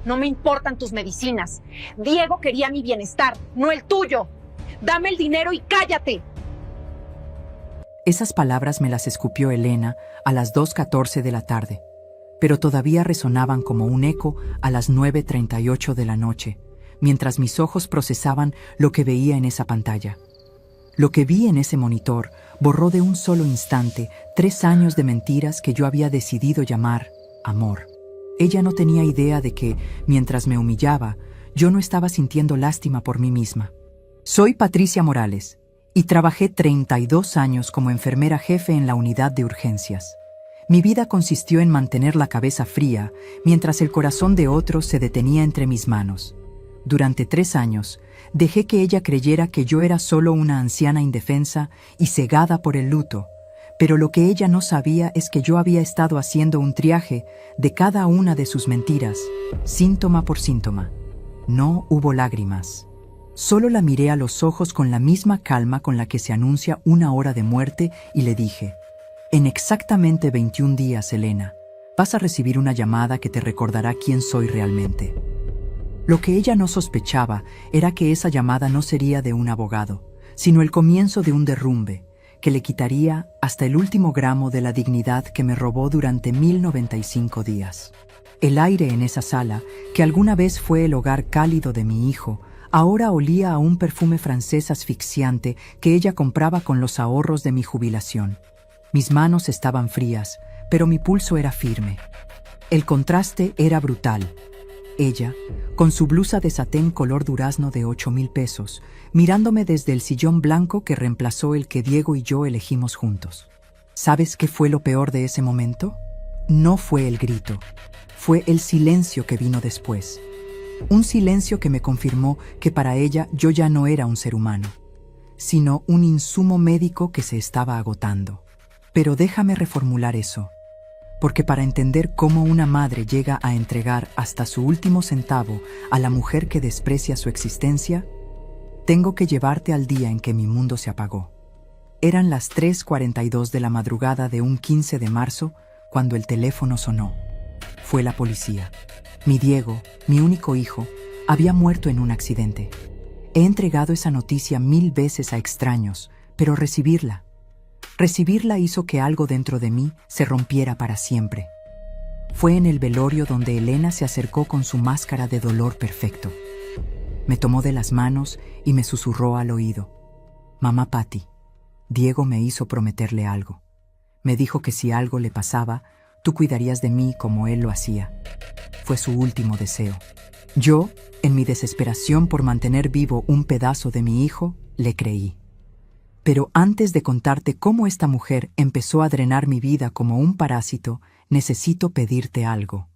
No me importan tus medicinas. Diego quería mi bienestar, no el tuyo. Dame el dinero y cállate. Esas palabras me las escupió Elena a las 2:14 de la tarde, pero todavía resonaban como un eco a las 9:38 de la noche, mientras mis ojos procesaban lo que veía en esa pantalla. Lo que vi en ese monitor borró de un solo instante 3 años de mentiras que yo había decidido llamar amor. Ella no tenía idea de que, mientras me humillaba, yo no estaba sintiendo lástima por mí misma. Soy Patricia Morales y trabajé 32 años como enfermera jefe en la unidad de urgencias. Mi vida consistió en mantener la cabeza fría mientras el corazón de otros se detenía entre mis manos. Durante 3 años, dejé que ella creyera que yo era solo una anciana indefensa y cegada por el luto, pero lo que ella no sabía es que yo había estado haciendo un triaje de cada una de sus mentiras, síntoma por síntoma. No hubo lágrimas. Solo la miré a los ojos con la misma calma con la que se anuncia una hora de muerte y le dije: en exactamente 21 días, Elena, vas a recibir una llamada que te recordará quién soy realmente. Lo que ella no sospechaba era que esa llamada no sería de un abogado, sino el comienzo de un derrumbe que le quitaría hasta el último gramo de la dignidad que me robó durante 1095 días. El aire en esa sala, que alguna vez fue el hogar cálido de mi hijo, ahora olía a un perfume francés asfixiante que ella compraba con los ahorros de mi jubilación. Mis manos estaban frías, pero mi pulso era firme. El contraste era brutal. Ella, con su blusa de satén color durazno de 8,000 pesos, mirándome desde el sillón blanco que reemplazó el que Diego y yo elegimos juntos. ¿Sabes qué fue lo peor de ese momento? No fue el grito, fue el silencio que vino después. Un silencio que me confirmó que para ella yo ya no era un ser humano, sino un insumo médico que se estaba agotando. Pero déjame reformular eso, porque para entender cómo una madre llega a entregar hasta su último centavo a la mujer que desprecia su existencia, tengo que llevarte al día en que mi mundo se apagó. Eran las 3:42 de la madrugada de un 15 de marzo cuando el teléfono sonó. Fue la policía. Mi Diego, mi único hijo, había muerto en un accidente. He entregado esa noticia 1000 veces a extraños, pero recibirla hizo que algo dentro de mí se rompiera para siempre. Fue en el velorio donde Elena se acercó con su máscara de dolor perfecto. Me tomó de las manos y me susurró al oído: «Mamá Patty, Diego me hizo prometerle algo. Me dijo que si algo le pasaba, tú cuidarías de mí como él lo hacía. Fue su último deseo». Yo, en mi desesperación por mantener vivo un pedazo de mi hijo, le creí. Pero antes de contarte cómo esta mujer empezó a drenar mi vida como un parásito, necesito pedirte algo.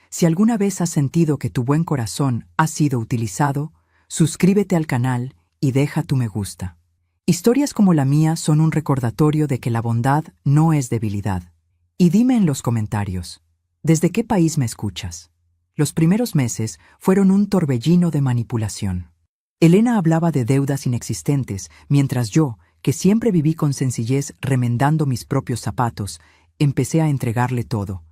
Si alguna vez has sentido que tu buen corazón ha sido utilizado, suscríbete al canal y deja tu me gusta. Historias como la mía son un recordatorio de que la bondad no es debilidad. Y dime en los comentarios, ¿desde qué país me escuchas? Los primeros meses fueron un torbellino de manipulación. Elena hablaba de deudas inexistentes, mientras yo, que siempre viví con sencillez remendando mis propios zapatos, empecé a entregarle todo.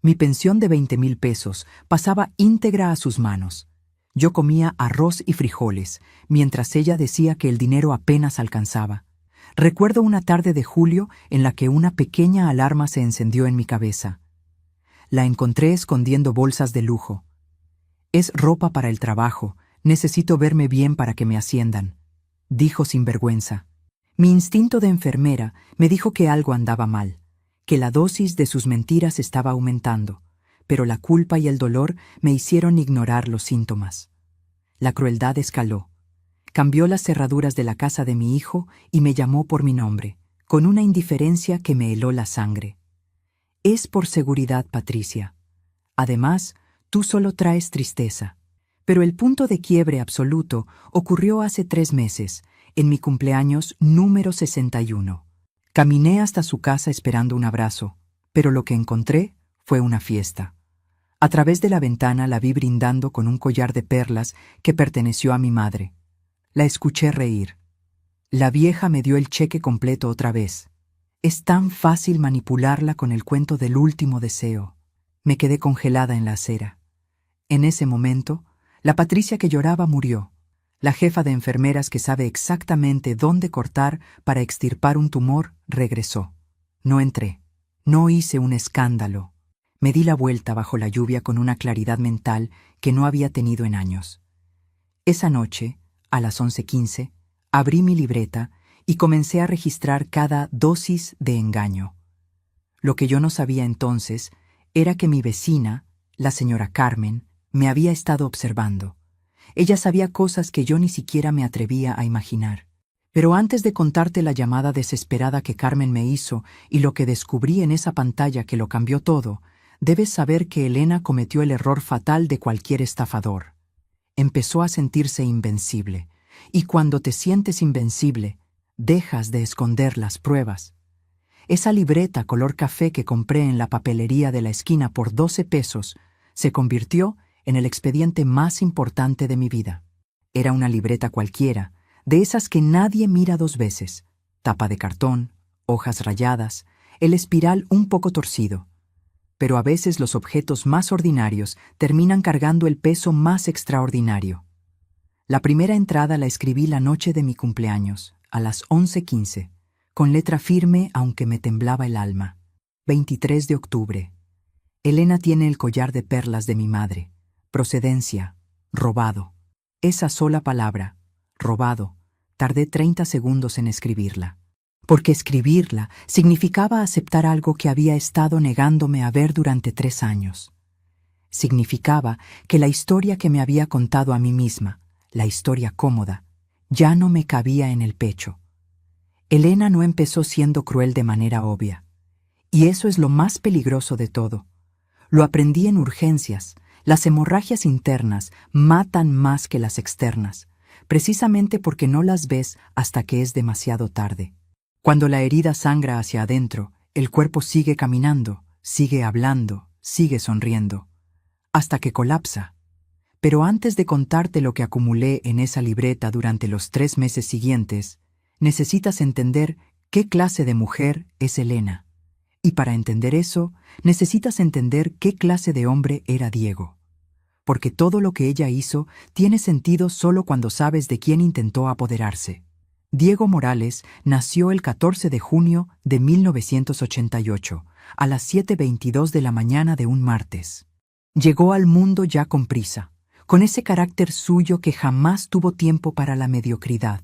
Mi pensión de 20,000 pesos pasaba íntegra a sus manos. Yo comía arroz y frijoles, mientras ella decía que el dinero apenas alcanzaba. Recuerdo una tarde de julio en la que una pequeña alarma se encendió en mi cabeza. La encontré escondiendo bolsas de lujo. «Es ropa para el trabajo, necesito verme bien para que me asciendan», dijo sin vergüenza. Mi instinto de enfermera me dijo que algo andaba mal, que la dosis de sus mentiras estaba aumentando, pero la culpa y el dolor me hicieron ignorar los síntomas. La crueldad escaló. Cambió las cerraduras de la casa de mi hijo y me llamó por mi nombre, con una indiferencia que me heló la sangre. «Es por seguridad, Patricia. Además, tú solo traes tristeza». Pero el punto de quiebre absoluto ocurrió hace 3 meses, en mi cumpleaños número 61. Caminé hasta su casa esperando un abrazo, pero lo que encontré fue una fiesta. A través de la ventana la vi brindando con un collar de perlas que perteneció a mi madre. La escuché reír. La vieja me dio el cheque completo otra vez. Es tan fácil manipularla con el cuento del último deseo. Me quedé congelada en la acera. En ese momento, la Patricia que lloraba murió. La jefa de enfermeras que sabe exactamente dónde cortar para extirpar un tumor regresó. No entré. No hice un escándalo. Me di la vuelta bajo la lluvia con una claridad mental que no había tenido en años. Esa noche, a las 11:15, abrí mi libreta y comencé a registrar cada dosis de engaño. Lo que yo no sabía entonces era que mi vecina, la señora Carmen, me había estado observando. Ella sabía cosas que yo ni siquiera me atrevía a imaginar. Pero antes de contarte la llamada desesperada que Carmen me hizo y lo que descubrí en esa pantalla que lo cambió todo, debes saber que Elena cometió el error fatal de cualquier estafador. Empezó a sentirse invencible, y cuando te sientes invencible, dejas de esconder las pruebas. Esa libreta color café que compré en la papelería de la esquina por 12 pesos se convirtió en el expediente más importante de mi vida. Era una libreta cualquiera, de esas que nadie mira dos veces. Tapa de cartón, hojas rayadas, el espiral un poco torcido. Pero a veces los objetos más ordinarios terminan cargando el peso más extraordinario. La primera entrada la escribí la noche de mi cumpleaños, a las 11:15, con letra firme aunque me temblaba el alma. 23 de octubre. Elena tiene el collar de perlas de mi madre. Procedencia, robado. Esa sola palabra, robado, tardé 30 segundos en escribirla. Porque escribirla significaba aceptar algo que había estado negándome a ver durante 3 años. Significaba que la historia que me había contado a mí misma, la historia cómoda, ya no me cabía en el pecho. Elena no empezó siendo cruel de manera obvia. Y eso es lo más peligroso de todo. Lo aprendí en urgencias. Las hemorragias internas matan más que las externas, precisamente porque no las ves hasta que es demasiado tarde. Cuando la herida sangra hacia adentro, el cuerpo sigue caminando, sigue hablando, sigue sonriendo, hasta que colapsa. Pero antes de contarte lo que acumulé en esa libreta durante los 3 meses siguientes, necesitas entender qué clase de mujer es Elena. Y para entender eso, necesitas entender qué clase de hombre era Diego. Porque todo lo que ella hizo tiene sentido solo cuando sabes de quién intentó apoderarse. Diego Morales nació el 14 de junio de 1988, a las 7:22 de la mañana de un martes. Llegó al mundo ya con prisa, con ese carácter suyo que jamás tuvo tiempo para la mediocridad.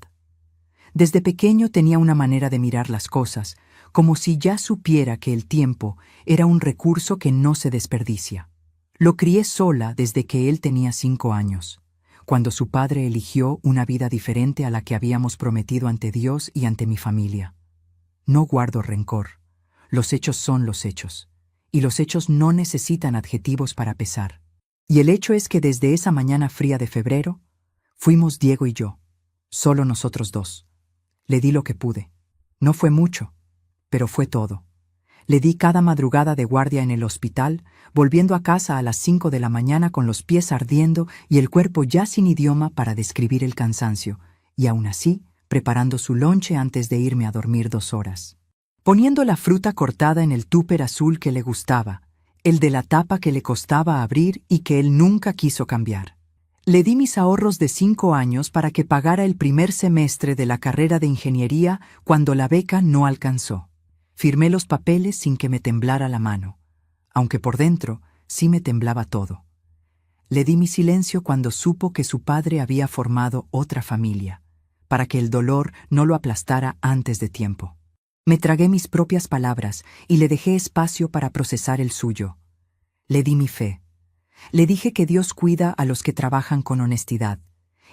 Desde pequeño tenía una manera de mirar las cosas, como si ya supiera que el tiempo era un recurso que no se desperdicia. Lo crié sola desde que él tenía 5 años, cuando su padre eligió una vida diferente a la que habíamos prometido ante Dios y ante mi familia. No guardo rencor. Los hechos son los hechos, y los hechos no necesitan adjetivos para pesar. Y el hecho es que desde esa mañana fría de febrero, fuimos Diego y yo, solo nosotros dos. Le di lo que pude. No fue mucho, pero fue todo. Le di cada madrugada de guardia en el hospital, volviendo a casa a las 5 de la mañana con los pies ardiendo y el cuerpo ya sin idioma para describir el cansancio, y aún así, preparando su lonche antes de irme a dormir 2 horas. Poniendo la fruta cortada en el tupper azul que le gustaba, el de la tapa que le costaba abrir y que él nunca quiso cambiar. Le di mis ahorros de 5 años para que pagara el primer semestre de la carrera de ingeniería cuando la beca no alcanzó. Firmé los papeles sin que me temblara la mano, aunque por dentro sí me temblaba todo. Le di mi silencio cuando supo que su padre había formado otra familia, para que el dolor no lo aplastara antes de tiempo. Me tragué mis propias palabras y le dejé espacio para procesar el suyo. Le di mi fe. Le dije que Dios cuida a los que trabajan con honestidad,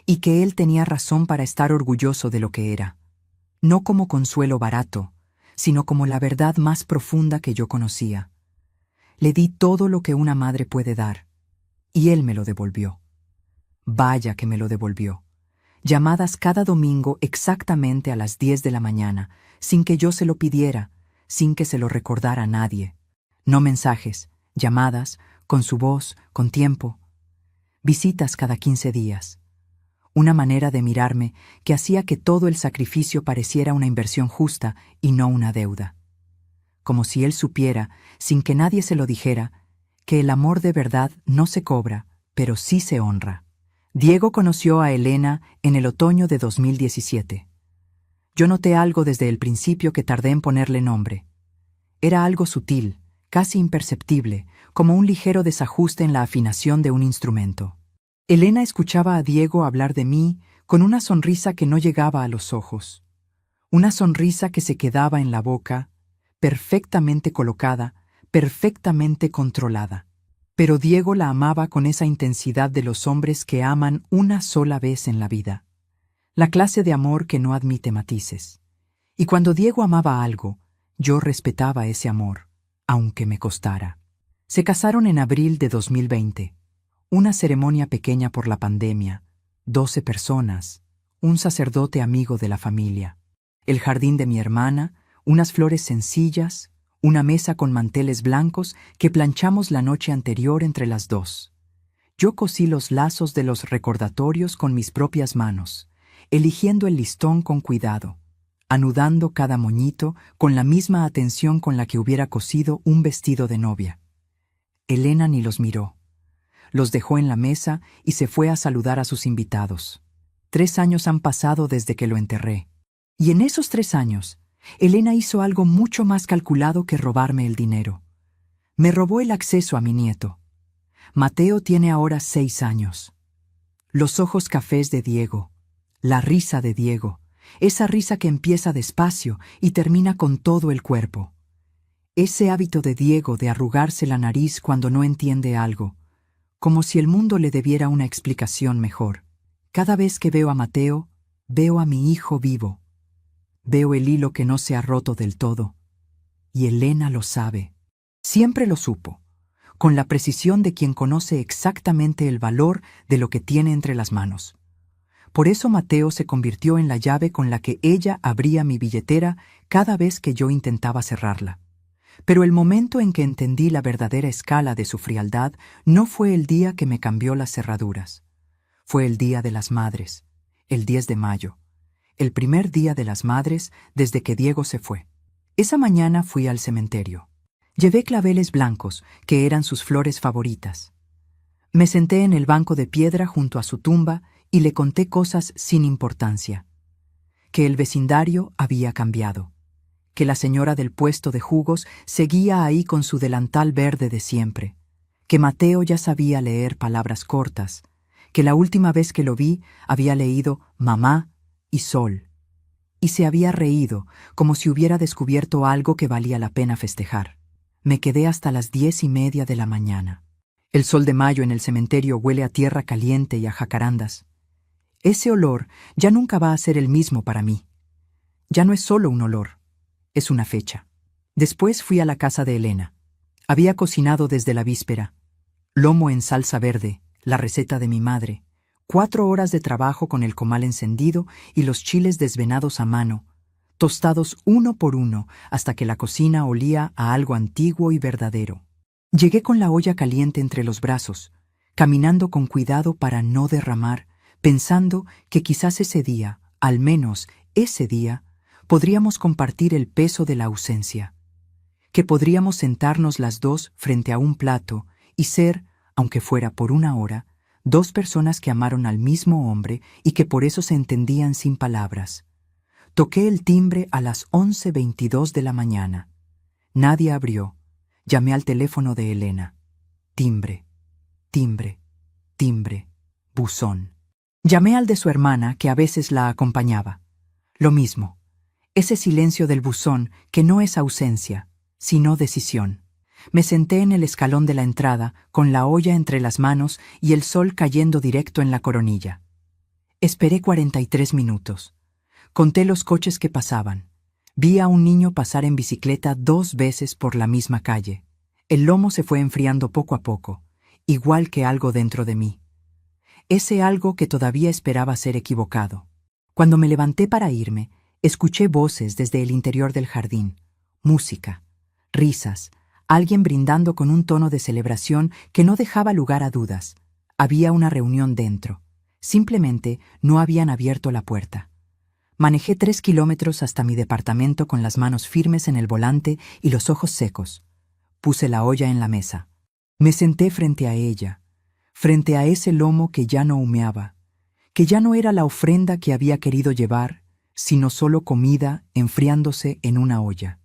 y que él tenía razón para estar orgulloso de lo que era. No como consuelo barato, sino como la verdad más profunda que yo conocía. Le di todo lo que una madre puede dar, y él me lo devolvió. Vaya que me lo devolvió. Llamadas cada domingo exactamente a las 10 de la mañana, sin que yo se lo pidiera, sin que se lo recordara a nadie. No mensajes, llamadas, con su voz, con tiempo. Visitas cada 15 días. Una manera de mirarme que hacía que todo el sacrificio pareciera una inversión justa y no una deuda. Como si él supiera, sin que nadie se lo dijera, que el amor de verdad no se cobra, pero sí se honra. Diego conoció a Elena en el otoño de 2017. Yo noté algo desde el principio que tardé en ponerle nombre. Era algo sutil, casi imperceptible, como un ligero desajuste en la afinación de un instrumento. Elena escuchaba a Diego hablar de mí con una sonrisa que no llegaba a los ojos. Una sonrisa que se quedaba en la boca, perfectamente colocada, perfectamente controlada. Pero Diego la amaba con esa intensidad de los hombres que aman una sola vez en la vida. La clase de amor que no admite matices. Y cuando Diego amaba algo, yo respetaba ese amor, aunque me costara. Se casaron en abril de 2020. Una ceremonia pequeña por la pandemia, 12 personas, un sacerdote amigo de la familia, el jardín de mi hermana, unas flores sencillas, una mesa con manteles blancos que planchamos la noche anterior entre las dos. Yo cosí los lazos de los recordatorios con mis propias manos, eligiendo el listón con cuidado, anudando cada moñito con la misma atención con la que hubiera cosido un vestido de novia. Elena ni los miró. Los dejó en la mesa y se fue a saludar a sus invitados. 3 años han pasado desde que lo enterré. Y en esos 3 años, Elena hizo algo mucho más calculado que robarme el dinero. Me robó el acceso a mi nieto. Mateo tiene ahora 6 años. Los ojos cafés de Diego, la risa de Diego, esa risa que empieza despacio y termina con todo el cuerpo. Ese hábito de Diego de arrugarse la nariz cuando no entiende algo, como si el mundo le debiera una explicación mejor. Cada vez que veo a Mateo, veo a mi hijo vivo. Veo el hilo que no se ha roto del todo. Y Elena lo sabe. Siempre lo supo, con la precisión de quien conoce exactamente el valor de lo que tiene entre las manos. Por eso Mateo se convirtió en la llave con la que ella abría mi billetera cada vez que yo intentaba cerrarla. Pero el momento en que entendí la verdadera escala de su frialdad no fue el día que me cambió las cerraduras. Fue el Día de las Madres, el 10 de mayo, el primer Día de las Madres desde que Diego se fue. Esa mañana fui al cementerio. Llevé claveles blancos, que eran sus flores favoritas. Me senté en el banco de piedra junto a su tumba y le conté cosas sin importancia. Que el vecindario había cambiado. Que la señora del puesto de jugos seguía ahí con su delantal verde de siempre. Que Mateo ya sabía leer palabras cortas. Que la última vez que lo vi había leído mamá y sol. Y se había reído, como si hubiera descubierto algo que valía la pena festejar. Me quedé hasta las 10:30 de la mañana. El sol de mayo en el cementerio huele a tierra caliente y a jacarandas. Ese olor ya nunca va a ser el mismo para mí. Ya no es solo un olor, es una fecha. Después fui a la casa de Elena. Había cocinado desde la víspera. Lomo en salsa verde, la receta de mi madre. 4 horas de trabajo con el comal encendido y los chiles desvenados a mano, tostados uno por uno hasta que la cocina olía a algo antiguo y verdadero. Llegué con la olla caliente entre los brazos, caminando con cuidado para no derramar, pensando que quizás ese día, al menos ese día, podríamos compartir el peso de la ausencia, que podríamos sentarnos las dos frente a un plato y ser, aunque fuera por 1 hora, 2 personas que amaron al mismo hombre y que por eso se entendían sin palabras. Toqué el timbre a las 11:22 de la mañana. Nadie abrió. Llamé al teléfono de Elena. Timbre, timbre, timbre, buzón. Llamé al de su hermana, que a veces la acompañaba. Lo mismo. Ese silencio del buzón que no es ausencia, sino decisión. Me senté en el escalón de la entrada, con la olla entre las manos y el sol cayendo directo en la coronilla. Esperé 43 minutos. Conté los coches que pasaban. Vi a un niño pasar en bicicleta 2 veces por la misma calle. El lomo se fue enfriando poco a poco, igual que algo dentro de mí. Ese algo que todavía esperaba ser equivocado. Cuando me levanté para irme, escuché voces desde el interior del jardín, música, risas, alguien brindando con un tono de celebración que no dejaba lugar a dudas. Había una reunión dentro. Simplemente no habían abierto la puerta. Manejé 3 kilómetros hasta mi departamento con las manos firmes en el volante y los ojos secos. Puse la olla en la mesa. Me senté frente a ella. frente a ese lomo que ya no humeaba, que ya no era la ofrenda que había querido llevar, sino solo comida enfriándose en una olla.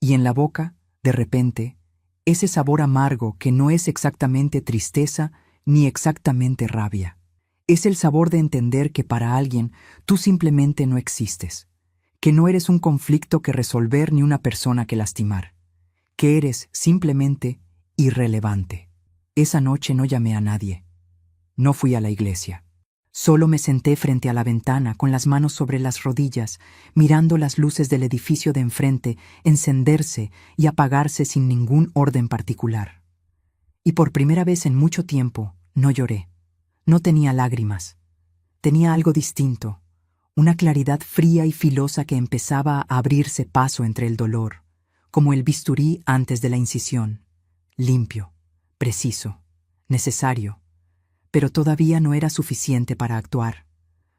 Y en la boca, de repente, ese sabor amargo que no es exactamente tristeza ni exactamente rabia. Es el sabor de entender que para alguien tú simplemente no existes, que no eres un conflicto que resolver ni una persona que lastimar, que eres simplemente irrelevante. Esa noche no llamé a nadie. No fui a la iglesia. Solo me senté frente a la ventana con las manos sobre las rodillas, mirando las luces del edificio de enfrente encenderse y apagarse sin ningún orden particular. Y por primera vez en mucho tiempo no lloré. No tenía lágrimas. Tenía algo distinto, una claridad fría y filosa que empezaba a abrirse paso entre el dolor, como el bisturí antes de la incisión, limpio, preciso, necesario. Pero todavía no era suficiente para actuar.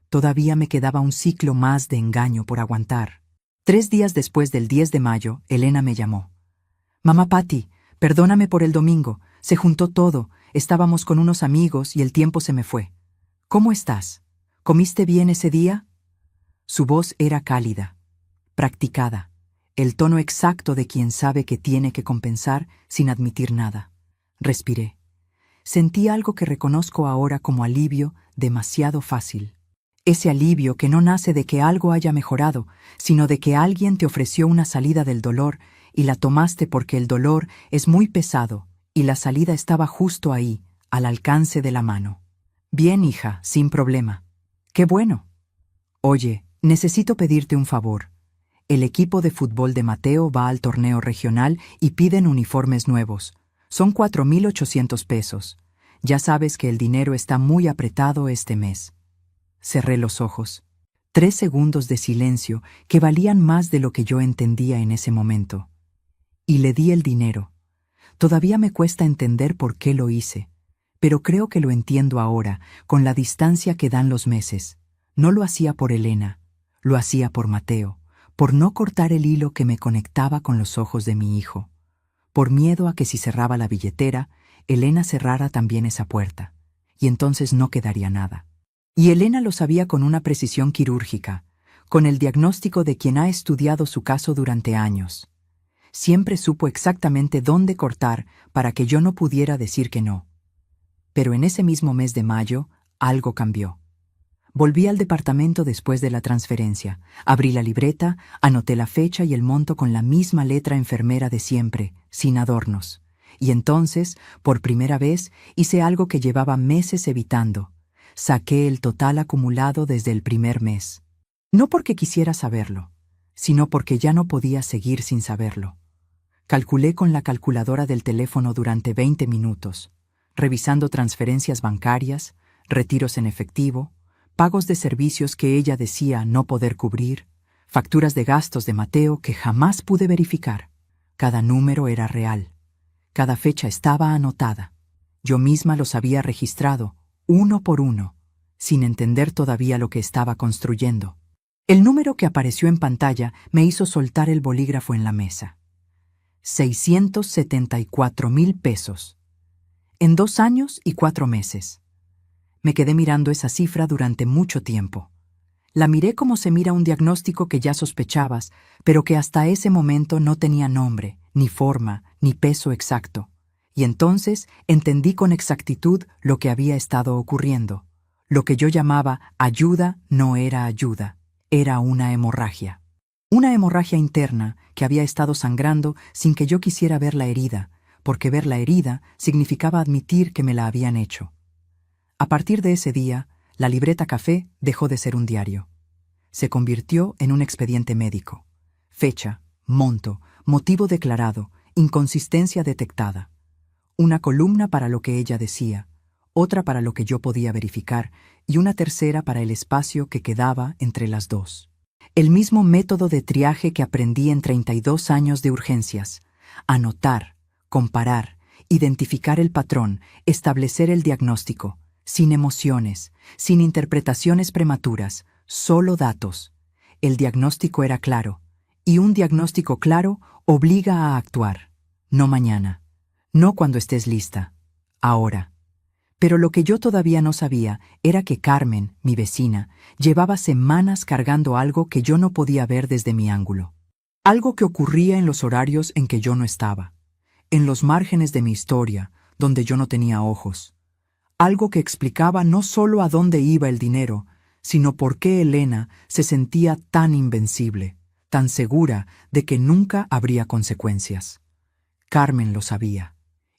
Todavía me quedaba un ciclo más de engaño por aguantar. 3 días después del 10 de mayo, Elena me llamó. «Mamá Patty, perdóname por el domingo. Se juntó todo, estábamos con unos amigos y el tiempo se me fue. ¿Cómo estás? ¿Comiste bien ese día?» Su voz era cálida, practicada, el tono exacto de quien sabe que tiene que compensar sin admitir nada. Respiré. Sentí algo que reconozco ahora como alivio demasiado fácil. Ese alivio que no nace de que algo haya mejorado, sino de que alguien te ofreció una salida del dolor y la tomaste porque el dolor es muy pesado y la salida estaba justo ahí, al alcance de la mano. «Bien, hija, sin problema». «Qué bueno». «Oye, necesito pedirte un favor. El equipo de fútbol de Mateo va al torneo regional y piden uniformes nuevos. Son 4,800 pesos. Ya sabes que el dinero está muy apretado este mes». Cerré los ojos. 3 segundos de silencio que valían más de lo que yo entendía en ese momento. Y le di el dinero. Todavía me cuesta entender por qué lo hice, pero creo que lo entiendo ahora, con la distancia que dan los meses. No lo hacía por Elena, lo hacía por Mateo, por no cortar el hilo que me conectaba con los ojos de mi hijo, por miedo a que si cerraba la billetera, Elena cerrara también esa puerta, y entonces no quedaría nada. Y Elena lo sabía con una precisión quirúrgica, con el diagnóstico de quien ha estudiado su caso durante años. Siempre supo exactamente dónde cortar para que yo no pudiera decir que no. Pero en ese mismo mes de mayo, algo cambió. Volví al departamento después de la transferencia, abrí la libreta, anoté la fecha y el monto con la misma letra enfermera de siempre, sin adornos. Y entonces, por primera vez, hice algo que llevaba meses evitando. Saqué el total acumulado desde el primer mes. No porque quisiera saberlo, sino porque ya no podía seguir sin saberlo. Calculé con la calculadora del teléfono durante 20 minutos, revisando transferencias bancarias, retiros en efectivo, pagos de servicios que ella decía no poder cubrir, facturas de gastos de Mateo que jamás pude verificar. Cada número era real. Cada fecha estaba anotada. Yo misma los había registrado, uno por uno, sin entender todavía lo que estaba construyendo. El número que apareció en pantalla me hizo soltar el bolígrafo en la mesa. 674,000 pesos. En 2 años y 4 meses. Me quedé mirando esa cifra durante mucho tiempo. La miré como se mira un diagnóstico que ya sospechabas, pero que hasta ese momento no tenía nombre, ni forma, ni peso exacto. Y entonces entendí con exactitud lo que había estado ocurriendo. Lo que yo llamaba ayuda no era ayuda, era una hemorragia. Una hemorragia interna que había estado sangrando sin que yo quisiera ver la herida, porque ver la herida significaba admitir que me la habían hecho. A partir de ese día, la libreta café dejó de ser un diario. Se convirtió en un expediente médico. Fecha, monto, motivo declarado, inconsistencia detectada. Una columna para lo que ella decía, otra para lo que yo podía verificar y una tercera para el espacio que quedaba entre las dos. El mismo método de triaje que aprendí en 32 años de urgencias. Anotar, comparar, identificar el patrón, establecer el diagnóstico, sin emociones, sin interpretaciones prematuras, solo datos. El diagnóstico era claro, y un diagnóstico claro obliga a actuar. No mañana, no cuando estés lista, ahora. Pero lo que yo todavía no sabía era que Carmen, mi vecina, llevaba semanas cargando algo que yo no podía ver desde mi ángulo. Algo que ocurría en los horarios en que yo no estaba, en los márgenes de mi historia, donde yo no tenía ojos. Algo que explicaba no solo a dónde iba el dinero, sino por qué Elena se sentía tan invencible, tan segura de que nunca habría consecuencias. Carmen lo sabía,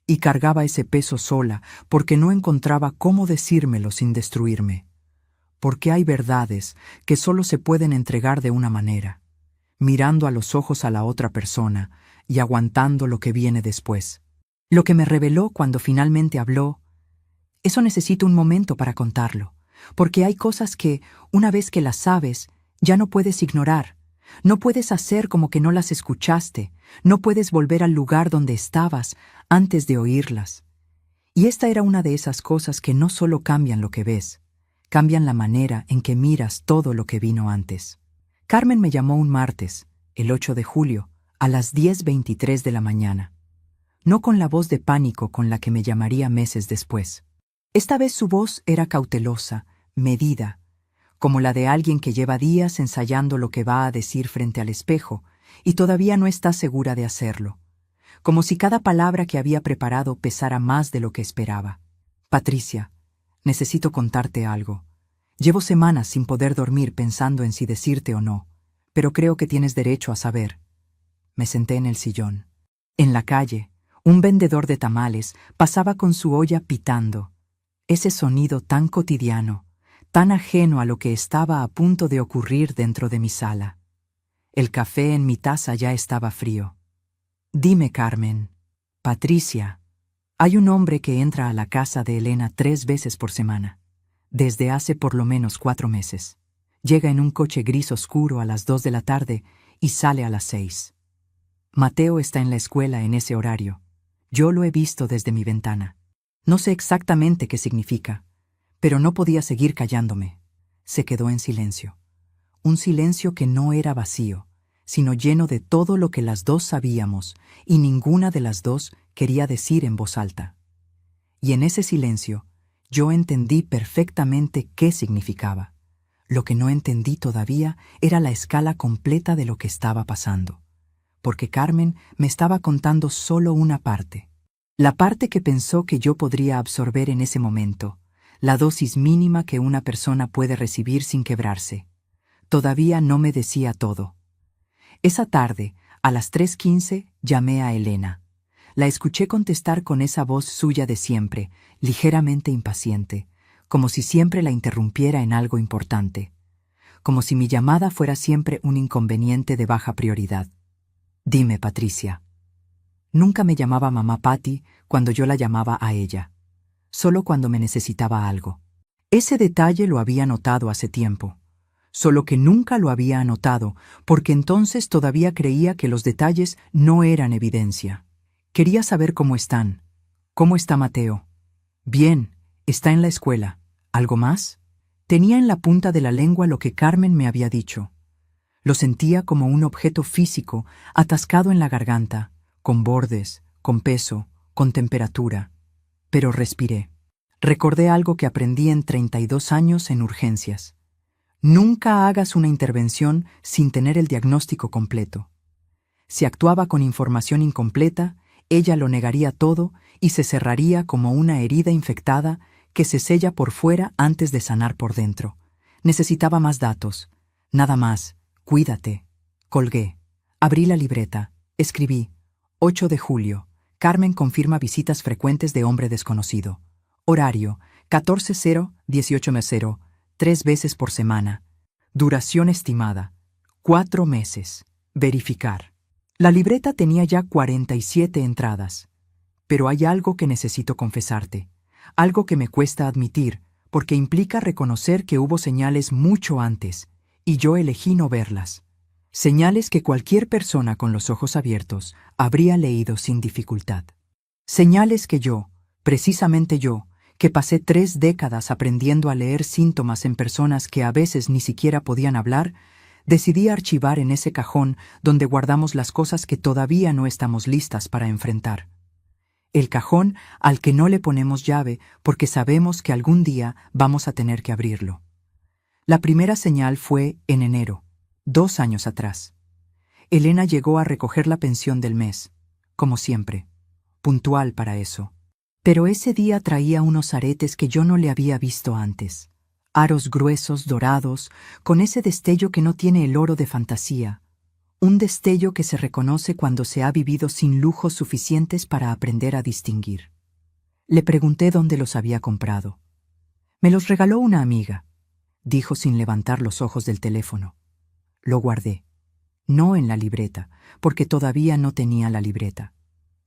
y cargaba ese peso sola porque no encontraba cómo decírmelo sin destruirme. Porque hay verdades que solo se pueden entregar de una manera, mirando a los ojos a la otra persona y aguantando lo que viene después. Lo que me reveló cuando finalmente habló, eso necesito un momento para contarlo, porque hay cosas que, una vez que las sabes, ya no puedes ignorar. No puedes hacer como que no las escuchaste, no puedes volver al lugar donde estabas antes de oírlas. Y esta era una de esas cosas que no solo cambian lo que ves, cambian la manera en que miras todo lo que vino antes. Carmen me llamó un martes, el 8 de julio, a las 10:23 de la mañana. No con la voz de pánico con la que me llamaría meses después. Esta vez su voz era cautelosa, medida, como la de alguien que lleva días ensayando lo que va a decir frente al espejo y todavía no está segura de hacerlo, como si cada palabra que había preparado pesara más de lo que esperaba. Patricia, necesito contarte algo. Llevo semanas sin poder dormir pensando en si decirte o no, pero creo que tienes derecho a saber. Me senté en el sillón. En la calle, un vendedor de tamales pasaba con su olla pitando. Ese sonido tan cotidiano, tan ajeno a lo que estaba a punto de ocurrir dentro de mi sala. El café en mi taza ya estaba frío. Dime, Carmen. Patricia. Hay un hombre que entra a la casa de Elena 3 veces por semana, desde hace por lo menos 4 meses. Llega en un coche gris oscuro a las 2 de la tarde y sale a las 6. Mateo está en la escuela en ese horario. Yo lo he visto desde mi ventana. No sé exactamente qué significa, pero no podía seguir callándome. Se quedó en silencio. Un silencio que no era vacío, sino lleno de todo lo que las dos sabíamos y ninguna de las dos quería decir en voz alta. Y en ese silencio, yo entendí perfectamente qué significaba. Lo que no entendí todavía era la escala completa de lo que estaba pasando, porque Carmen me estaba contando solo una parte. La parte que pensó que yo podría absorber en ese momento, la dosis mínima que una persona puede recibir sin quebrarse. Todavía no me decía todo. Esa tarde, a las 3:15, llamé a Elena. La escuché contestar con esa voz suya de siempre, ligeramente impaciente, como si siempre la interrumpiera en algo importante, como si mi llamada fuera siempre un inconveniente de baja prioridad. Dime, Patricia. Nunca me llamaba mamá Patty cuando yo la llamaba a ella, solo cuando me necesitaba algo. Ese detalle lo había notado hace tiempo, solo que nunca lo había anotado porque entonces todavía creía que los detalles no eran evidencia. Quería saber cómo están. ¿Cómo está Mateo? Bien, está en la escuela. ¿Algo más? Tenía en la punta de la lengua lo que Carmen me había dicho. Lo sentía como un objeto físico atascado en la garganta, con bordes, con peso, con temperatura. Pero respiré. Recordé algo que aprendí en 32 años en urgencias. Nunca hagas una intervención sin tener el diagnóstico completo. Si actuaba con información incompleta, ella lo negaría todo y se cerraría como una herida infectada que se sella por fuera antes de sanar por dentro. Necesitaba más datos. Nada más. Cuídate. Colgué. Abrí la libreta. Escribí. 8 de julio. Carmen confirma visitas frecuentes de hombre desconocido. Horario. 14:0, 3 veces por semana. Duración estimada. 4 meses. Verificar. La libreta tenía ya 47 entradas. Pero hay algo que necesito confesarte. Algo que me cuesta admitir, porque implica reconocer que hubo señales mucho antes, y yo elegí no verlas. Señales que cualquier persona con los ojos abiertos habría leído sin dificultad. Señales que yo, precisamente yo, que pasé 3 décadas aprendiendo a leer síntomas en personas que a veces ni siquiera podían hablar, decidí archivar en ese cajón donde guardamos las cosas que todavía no estamos listas para enfrentar. el cajón al que no le ponemos llave porque sabemos que algún día vamos a tener que abrirlo. La primera señal fue en enero, 2 años atrás. Elena llegó a recoger la pensión del mes, como siempre, puntual para eso. Pero ese día traía unos aretes que yo no le había visto antes. Aros gruesos, dorados, con ese destello que no tiene el oro de fantasía. Un destello que se reconoce cuando se ha vivido sin lujos suficientes para aprender a distinguir. Le pregunté dónde los había comprado. Me los regaló una amiga, dijo sin levantar los ojos del teléfono. Lo guardé. No en la libreta, porque todavía no tenía la libreta.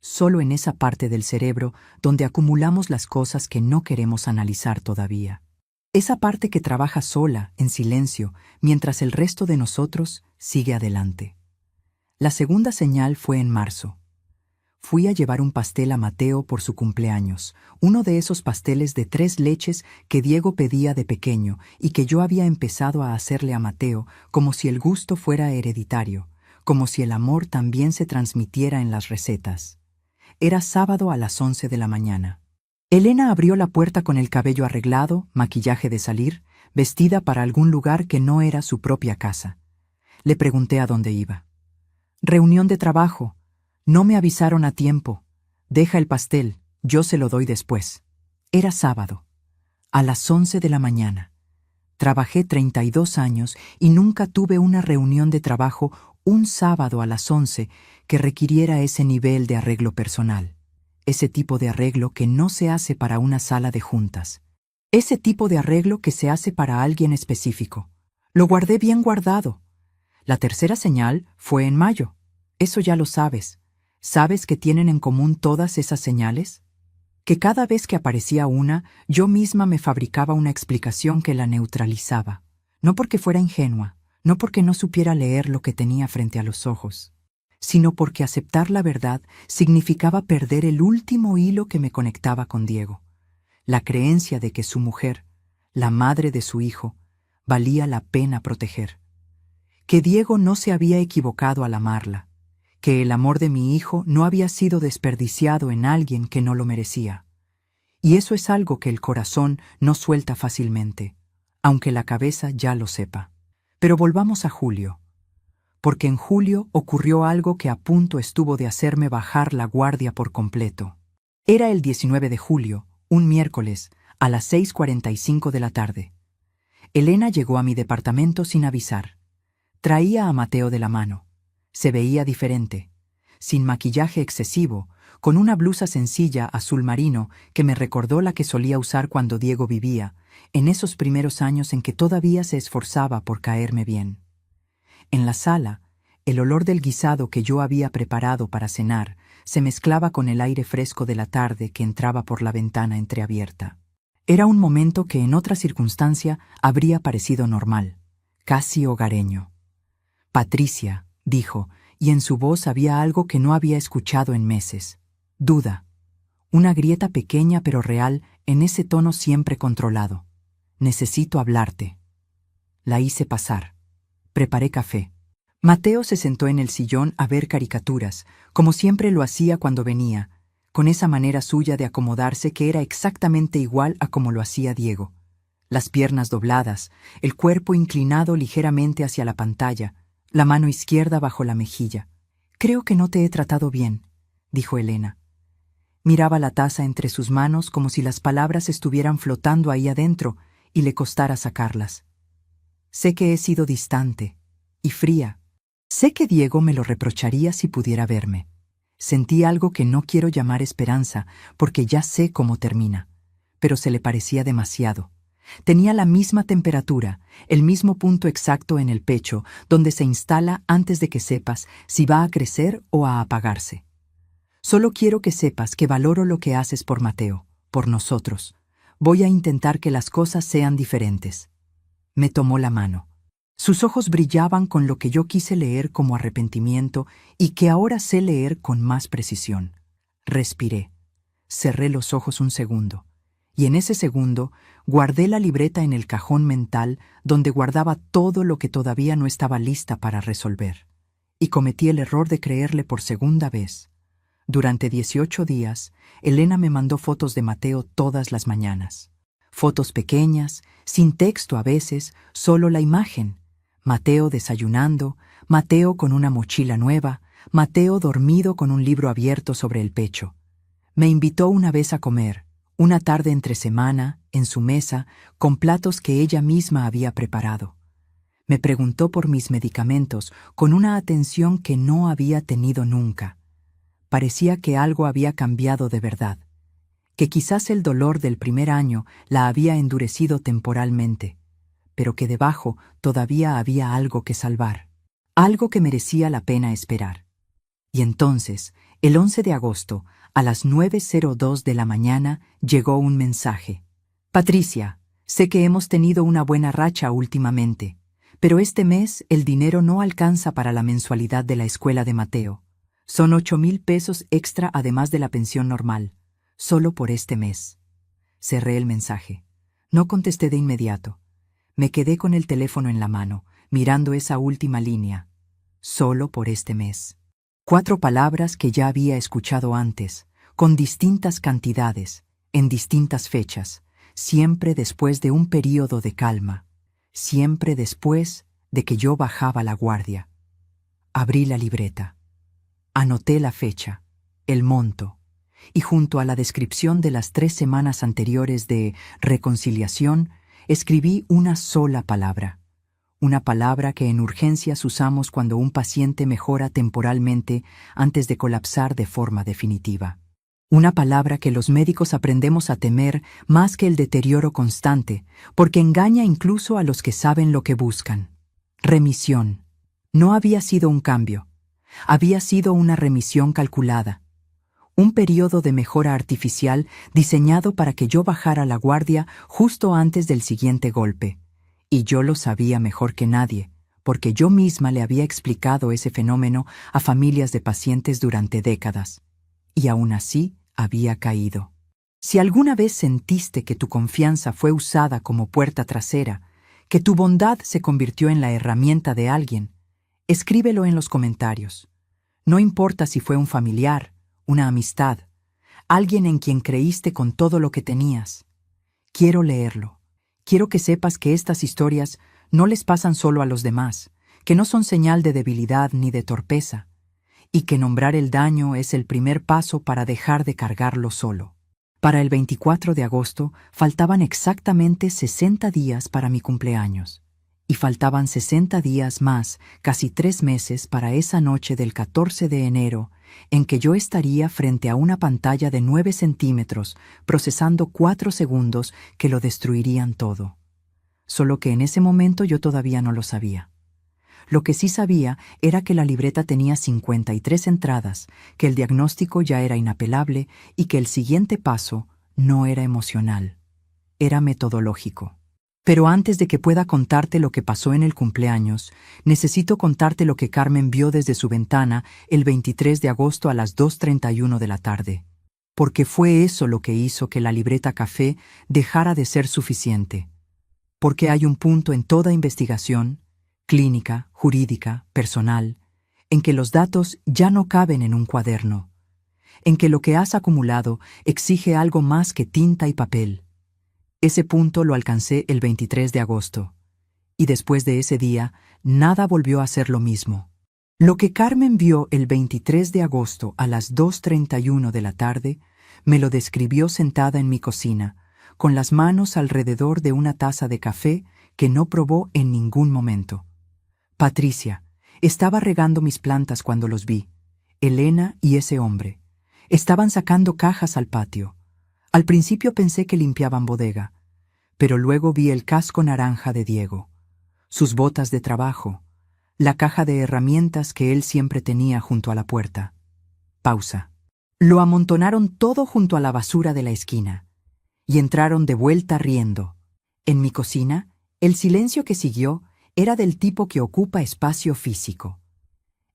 Solo en esa parte del cerebro donde acumulamos las cosas que no queremos analizar todavía. Esa parte que trabaja sola, en silencio, mientras el resto de nosotros sigue adelante. La segunda señal fue en marzo. Fui a llevar un pastel a Mateo por su cumpleaños, uno de esos pasteles de 3 leches que Diego pedía de pequeño y que yo había empezado a hacerle a Mateo como si el gusto fuera hereditario, como si el amor también se transmitiera en las recetas. Era sábado a las 11 de la mañana. Elena abrió la puerta con el cabello arreglado, maquillaje de salir, vestida para algún lugar que no era su propia casa. Le pregunté a dónde iba. Reunión de trabajo. No me avisaron a tiempo. Deja el pastel, yo se lo doy después. Era sábado, a las 11 de la mañana. Trabajé 32 años y nunca tuve una reunión de trabajo un sábado a las 11 que requiriera ese nivel de arreglo personal. Ese tipo de arreglo que no se hace para una sala de juntas. Ese tipo de arreglo que se hace para alguien específico. Lo guardé bien guardado. La tercera señal fue en mayo. Eso ya lo sabes. ¿Sabes qué tienen en común todas esas señales? Que cada vez que aparecía una, yo misma me fabricaba una explicación que la neutralizaba. No porque fuera ingenua, no porque no supiera leer lo que tenía frente a los ojos, sino porque aceptar la verdad significaba perder el último hilo que me conectaba con Diego. La creencia de que su mujer, la madre de su hijo, valía la pena proteger. Que Diego no se había equivocado al amarla. Que el amor de mi hijo no había sido desperdiciado en alguien que no lo merecía. Y eso es algo que el corazón no suelta fácilmente, aunque la cabeza ya lo sepa. Pero volvamos a julio, porque en julio ocurrió algo que a punto estuvo de hacerme bajar la guardia por completo. Era el 19 de julio, un miércoles, a las 6:45 de la tarde. Elena llegó a mi departamento sin avisar. Traía a Mateo de la mano. Se veía diferente, sin maquillaje excesivo, con una blusa sencilla azul marino que me recordó la que solía usar cuando Diego vivía, en esos primeros años en que todavía se esforzaba por caerme bien. En la sala, el olor del guisado que yo había preparado para cenar se mezclaba con el aire fresco de la tarde que entraba por la ventana entreabierta. Era un momento que en otra circunstancia habría parecido normal, casi hogareño. Patricia, dijo, y en su voz había algo que no había escuchado en meses. Duda. Una grieta pequeña pero real en ese tono siempre controlado. Necesito hablarte. La hice pasar. Preparé café. Mateo se sentó en el sillón a ver caricaturas, como siempre lo hacía cuando venía, con esa manera suya de acomodarse que era exactamente igual a como lo hacía Diego. Las piernas dobladas, el cuerpo inclinado ligeramente hacia la pantalla, la mano izquierda bajo la mejilla. Creo que no te he tratado bien, dijo Elena. Miraba la taza entre sus manos como si las palabras estuvieran flotando ahí adentro y le costara sacarlas. Sé que he sido distante y fría. Sé que Diego me lo reprocharía si pudiera verme. Sentí algo que no quiero llamar esperanza, porque ya sé cómo termina, pero se le parecía demasiado. Tenía la misma temperatura, el mismo punto exacto en el pecho, donde se instala antes de que sepas si va a crecer o a apagarse. Solo quiero que sepas que valoro lo que haces por Mateo, por nosotros. Voy a intentar que las cosas sean diferentes. Me tomó la mano. Sus ojos brillaban con lo que yo quise leer como arrepentimiento y que ahora sé leer con más precisión. Respiré. Cerré los ojos un segundo. Y en ese segundo guardé la libreta en el cajón mental donde guardaba todo lo que todavía no estaba lista para resolver. Y cometí el error de creerle por segunda vez. Durante 18 días, Elena me mandó fotos de Mateo todas las mañanas. Fotos pequeñas, sin texto a veces, solo la imagen. Mateo desayunando, Mateo con una mochila nueva, Mateo dormido con un libro abierto sobre el pecho. Me invitó una vez a comer, una tarde entre semana, en su mesa, con platos que ella misma había preparado. Me preguntó por mis medicamentos con una atención que no había tenido nunca. Parecía que algo había cambiado de verdad, que quizás el dolor del primer año la había endurecido temporalmente, pero que debajo todavía había algo que salvar, algo que merecía la pena esperar. Y entonces, el 11 de agosto, a las 9:02 de la mañana, llegó un mensaje. Patricia, sé que hemos tenido una buena racha últimamente, pero este mes el dinero no alcanza para la mensualidad de la escuela de Mateo. Son 8,000 pesos extra además de la pensión normal, solo por este mes. Cerré el mensaje. No contesté de inmediato. Me quedé con el teléfono en la mano, mirando esa última línea. Solo por este mes. 4 palabras que ya había escuchado antes, con distintas cantidades, en distintas fechas, siempre después de un período de calma, siempre después de que yo bajaba la guardia. Abrí la libreta. Anoté la fecha, el monto, y junto a la descripción de las 3 semanas anteriores de reconciliación, escribí una sola palabra. Una palabra que en urgencias usamos cuando un paciente mejora temporalmente antes de colapsar de forma definitiva. Una palabra que los médicos aprendemos a temer más que el deterioro constante, porque engaña incluso a los que saben lo que buscan. Remisión. No había sido un cambio. Había sido una remisión calculada, un periodo de mejora artificial diseñado para que yo bajara la guardia justo antes del siguiente golpe. Y yo lo sabía mejor que nadie, porque yo misma le había explicado ese fenómeno a familias de pacientes durante décadas. Y aún así había caído. Si alguna vez sentiste que tu confianza fue usada como puerta trasera, que tu bondad se convirtió en la herramienta de alguien, escríbelo en los comentarios. No importa si fue un familiar, una amistad, alguien en quien creíste con todo lo que tenías. Quiero leerlo. Quiero que sepas que estas historias no les pasan solo a los demás, que no son señal de debilidad ni de torpeza, y que nombrar el daño es el primer paso para dejar de cargarlo solo. Para el 24 de agosto faltaban exactamente 60 días para mi cumpleaños. Y faltaban 60 días más, casi 3 meses, para esa noche del 14 de enero, en que yo estaría frente a una pantalla de 9 centímetros, procesando 4 segundos que lo destruirían todo. Solo que en ese momento yo todavía no lo sabía. Lo que sí sabía era que la libreta tenía 53 entradas, que el diagnóstico ya era inapelable y que el siguiente paso no era emocional, era metodológico. Pero antes de que pueda contarte lo que pasó en el cumpleaños, necesito contarte lo que Carmen vio desde su ventana el 23 de agosto a las 2:31 de la tarde. Porque fue eso lo que hizo que la libreta café dejara de ser suficiente. Porque hay un punto en toda investigación, clínica, jurídica, personal, en que los datos ya no caben en un cuaderno, en que lo que has acumulado exige algo más que tinta y papel. Ese punto lo alcancé el 23 de agosto, y después de ese día, nada volvió a ser lo mismo. Lo que Carmen vio el 23 de agosto a las 2:31 de la tarde, me lo describió sentada en mi cocina, con las manos alrededor de una taza de café que no probó en ningún momento. Patricia, estaba regando mis plantas cuando los vi. Elena y ese hombre. Estaban sacando cajas al patio. Al principio pensé que limpiaban bodega, pero luego vi el casco naranja de Diego, sus botas de trabajo, la caja de herramientas que él siempre tenía junto a la puerta. Pausa. Lo amontonaron todo junto a la basura de la esquina, y entraron de vuelta riendo. En mi cocina, el silencio que siguió era del tipo que ocupa espacio físico.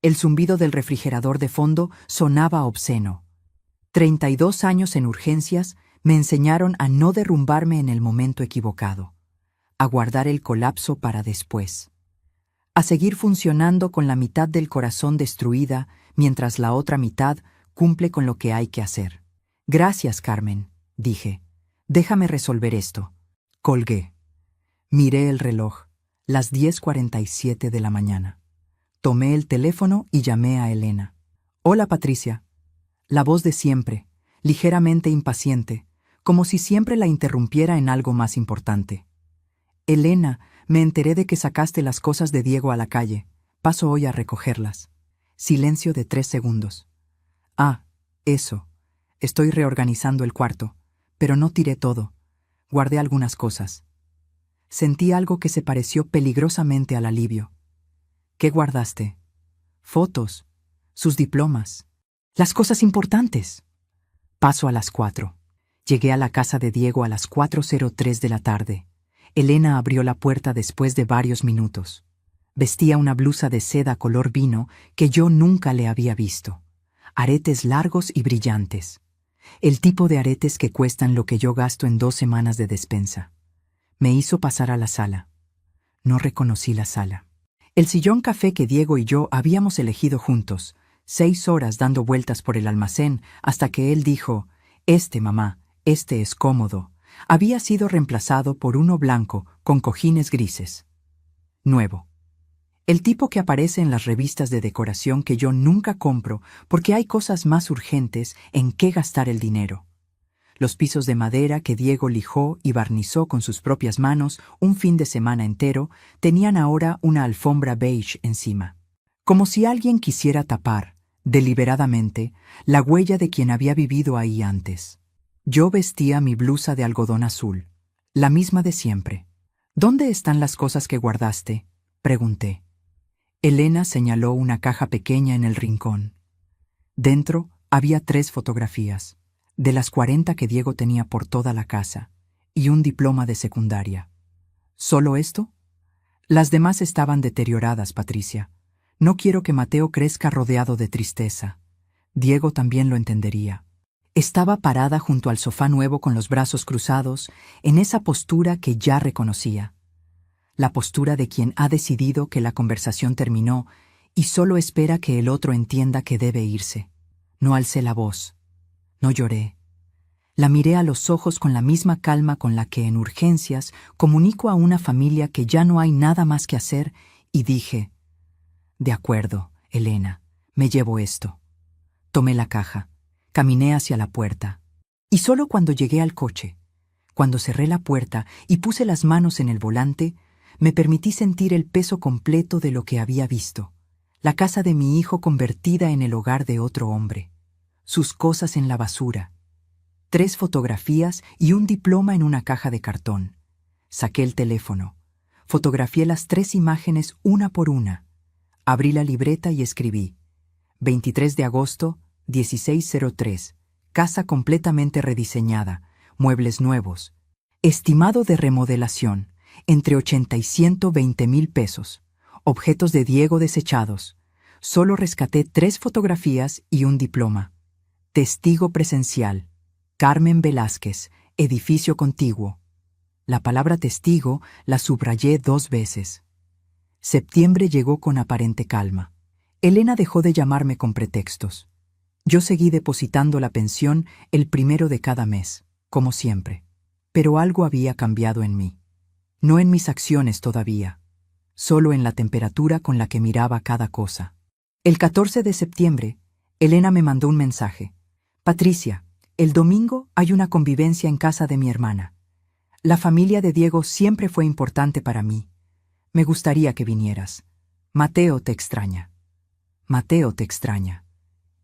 El zumbido del refrigerador de fondo sonaba obsceno. 32 años en urgencias me enseñaron a no derrumbarme en el momento equivocado, a guardar el colapso para después, a seguir funcionando con la mitad del corazón destruida mientras la otra mitad cumple con lo que hay que hacer. Gracias, Carmen, dije. Déjame resolver esto. Colgué. Miré el reloj. Las 10:47 de la mañana. Tomé el teléfono y llamé a Elena. Hola, Patricia. La voz de siempre, ligeramente impaciente, como si siempre la interrumpiera en algo más importante. Elena, me enteré de que sacaste las cosas de Diego a la calle. Paso hoy a recogerlas. Silencio de 3 segundos. Ah, eso. Estoy reorganizando el cuarto, pero no tiré todo. Guardé algunas cosas. Sentí algo que se pareció peligrosamente al alivio. ¿Qué guardaste? Fotos, sus diplomas, las cosas importantes. Paso a las 4. Llegué a la casa de Diego a las 4:03 de la tarde. Elena abrió la puerta después de varios minutos. Vestía una blusa de seda color vino que yo nunca le había visto. Aretes largos y brillantes. El tipo de aretes que cuestan lo que yo gasto en 2 semanas de despensa. Me hizo pasar a la sala. No reconocí la sala. El sillón café que Diego y yo habíamos elegido juntos, 6 horas dando vueltas por el almacén hasta que él dijo, mamá, este es cómodo, había sido reemplazado por uno blanco con cojines grises. Nuevo. El tipo que aparece en las revistas de decoración que yo nunca compro porque hay cosas más urgentes en qué gastar el dinero. Los pisos de madera que Diego lijó y barnizó con sus propias manos un fin de semana entero tenían ahora una alfombra beige encima. Como si alguien quisiera tapar, deliberadamente, la huella de quien había vivido ahí antes. Yo vestía mi blusa de algodón azul, la misma de siempre. ¿Dónde están las cosas que guardaste?, pregunté. Elena señaló una caja pequeña en el rincón. Dentro había 3 fotografías, de las 40 que Diego tenía por toda la casa, y un diploma de secundaria. ¿Solo esto? Las demás estaban deterioradas, Patricia. No quiero que Mateo crezca rodeado de tristeza. Diego también lo entendería. Estaba parada junto al sofá nuevo con los brazos cruzados, en esa postura que ya reconocía. La postura de quien ha decidido que la conversación terminó y solo espera que el otro entienda que debe irse. No alcé la voz. No lloré. La miré a los ojos con la misma calma con la que en urgencias comunico a una familia que ya no hay nada más que hacer y dije, de acuerdo, Elena, me llevo esto. Tomé la caja, caminé hacia la puerta, y solo cuando llegué al coche, cuando cerré la puerta y puse las manos en el volante, me permití sentir el peso completo de lo que había visto. La casa de mi hijo convertida en el hogar de otro hombre. Sus cosas en la basura. 3 fotografías y un diploma en una caja de cartón. Saqué el teléfono. Fotografié las 3 imágenes una por una. Abrí la libreta y escribí. 23 de agosto, 16:03. Casa completamente rediseñada. Muebles nuevos. Estimado de remodelación. Entre 80 y 120,000 pesos. Objetos de Diego desechados. Solo rescaté 3 fotografías y un diploma. Testigo presencial. Carmen Velázquez, edificio contiguo. La palabra testigo la subrayé 2 veces. Septiembre llegó con aparente calma. Elena dejó de llamarme con pretextos. Yo seguí depositando la pensión el 1 de cada mes, como siempre. Pero algo había cambiado en mí. No en mis acciones todavía, solo en la temperatura con la que miraba cada cosa. El 14 de septiembre, Elena me mandó un mensaje. Patricia, el domingo hay una convivencia en casa de mi hermana. La familia de Diego siempre fue importante para mí. Me gustaría que vinieras. Mateo te extraña. Mateo te extraña.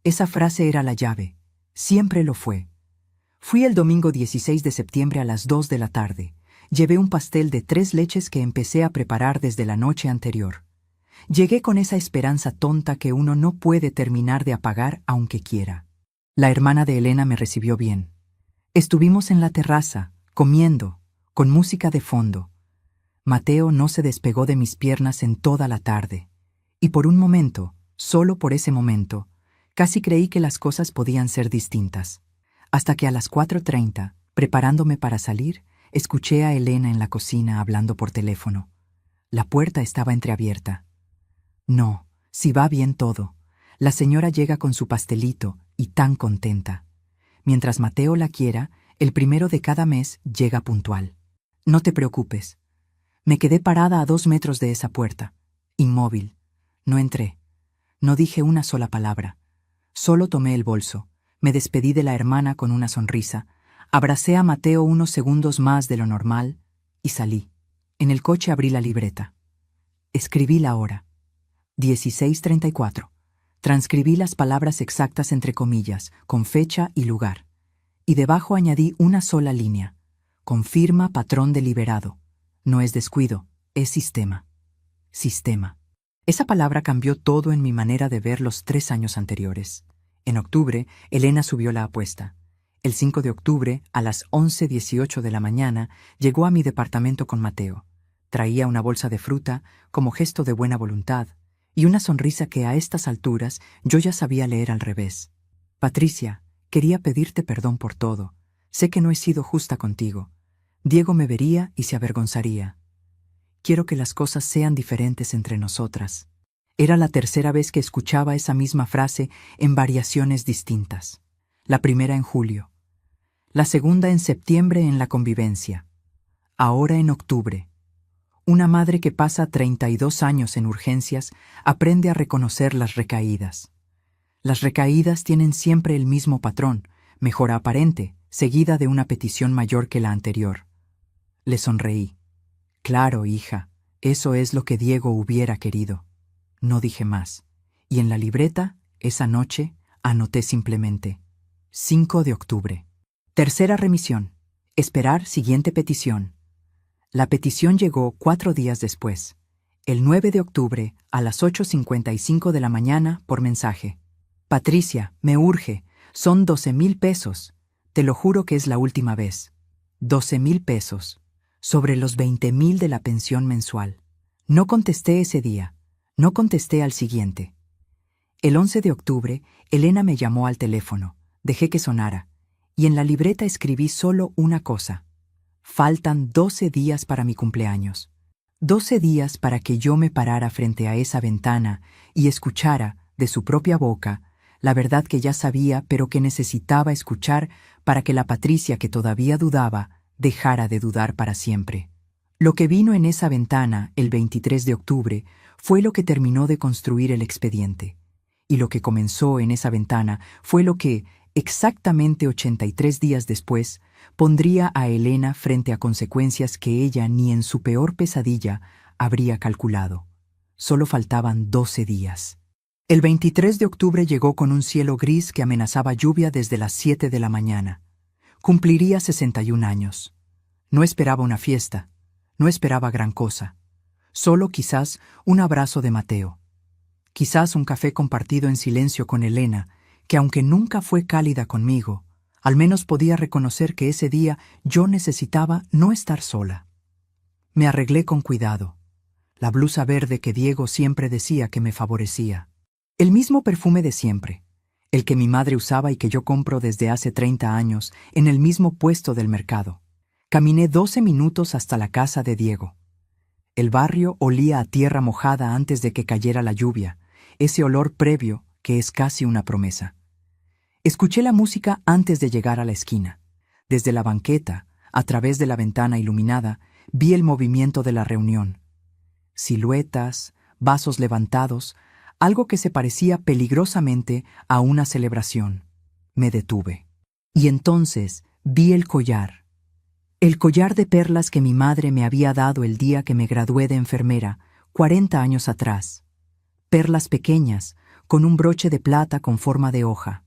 Esa frase era la llave. Siempre lo fue. Fui el domingo 16 de septiembre a las 2 de la tarde. Llevé un pastel de 3 leches que empecé a preparar desde la noche anterior. Llegué con esa esperanza tonta que uno no puede terminar de apagar aunque quiera. La hermana de Elena me recibió bien. Estuvimos en la terraza, comiendo, con música de fondo. Mateo no se despegó de mis piernas en toda la tarde. Y por un momento, solo por ese momento, casi creí que las cosas podían ser distintas. Hasta que a las 4:30, preparándome para salir, escuché a Elena en la cocina hablando por teléfono. La puerta estaba entreabierta. No, si va bien todo. La señora llega con su pastelito y tan contenta. Mientras Mateo la quiera, el 1 de cada mes llega puntual. No te preocupes. Me quedé parada a 2 metros de esa puerta, inmóvil. No entré. No dije una sola palabra. Solo tomé el bolso, me despedí de la hermana con una sonrisa, abracé a Mateo unos segundos más de lo normal y salí. En el coche abrí la libreta. Escribí la hora. 16:34. Transcribí las palabras exactas entre comillas, con fecha y lugar. Y debajo añadí una sola línea. Confirma patrón deliberado. No es descuido, es sistema. Sistema. Esa palabra cambió todo en mi manera de ver los 3 años anteriores. En octubre, Elena subió la apuesta. El 5 de octubre, a las 11:18 de la mañana, llegó a mi departamento con Mateo. Traía una bolsa de fruta como gesto de buena voluntad y una sonrisa que a estas alturas yo ya sabía leer al revés. Patricia, quería pedirte perdón por todo. Sé que no he sido justa contigo. Diego me vería y se avergonzaría. Quiero que las cosas sean diferentes entre nosotras. Era la 3ª vez que escuchaba esa misma frase en variaciones distintas. La primera en julio. La segunda en septiembre en la convivencia. Ahora en octubre. Una madre que pasa 32 años en urgencias aprende a reconocer las recaídas. Las recaídas tienen siempre el mismo patrón, mejora aparente, seguida de una petición mayor que la anterior. Le sonreí. Claro, hija, eso es lo que Diego hubiera querido. No dije más. Y en la libreta, esa noche, anoté simplemente: 5 de octubre. Tercera remisión. Esperar siguiente petición. La petición llegó 4 días después, el 9 de octubre, a las 8:55 de la mañana, por mensaje. Patricia, me urge, son 12,000 pesos. Te lo juro que es la última vez. 12,000 pesos. Sobre los 20,000 de la pensión mensual. No contesté ese día. No contesté al siguiente. El 11 de octubre, Elena me llamó al teléfono. Dejé que sonara. Y en la libreta escribí solo una cosa. Faltan 12 días para mi cumpleaños. 12 días para que yo me parara frente a esa ventana y escuchara, de su propia boca, la verdad que ya sabía pero que necesitaba escuchar para que la Patricia que todavía dudaba dejara de dudar para siempre. Lo que vino en esa ventana el 23 de octubre fue lo que terminó de construir el expediente. Y lo que comenzó en esa ventana fue lo que, exactamente 83 días después, pondría a Elena frente a consecuencias que ella ni en su peor pesadilla habría calculado. Solo faltaban 12 días. El 23 de octubre llegó con un cielo gris que amenazaba lluvia desde las 7 de la mañana. Cumpliría 61 años. No esperaba una fiesta, no esperaba gran cosa. Solo quizás un abrazo de Mateo. Quizás un café compartido en silencio con Elena, que aunque nunca fue cálida conmigo, al menos podía reconocer que ese día yo necesitaba no estar sola. Me arreglé con cuidado. La blusa verde que Diego siempre decía que me favorecía. El mismo perfume de siempre, el que mi madre usaba y que yo compro desde hace 30 años en el mismo puesto del mercado. Caminé 12 minutos hasta la casa de Diego. El barrio olía a tierra mojada antes de que cayera la lluvia, ese olor previo que es casi una promesa. Escuché la música antes de llegar a la esquina. Desde la banqueta, a través de la ventana iluminada, vi el movimiento de la reunión. Siluetas, vasos levantados, algo que se parecía peligrosamente a una celebración. Me detuve. Y entonces vi el collar. El collar de perlas que mi madre me había dado el día que me gradué de enfermera, 40 años atrás. Perlas pequeñas, con un broche de plata con forma de hoja.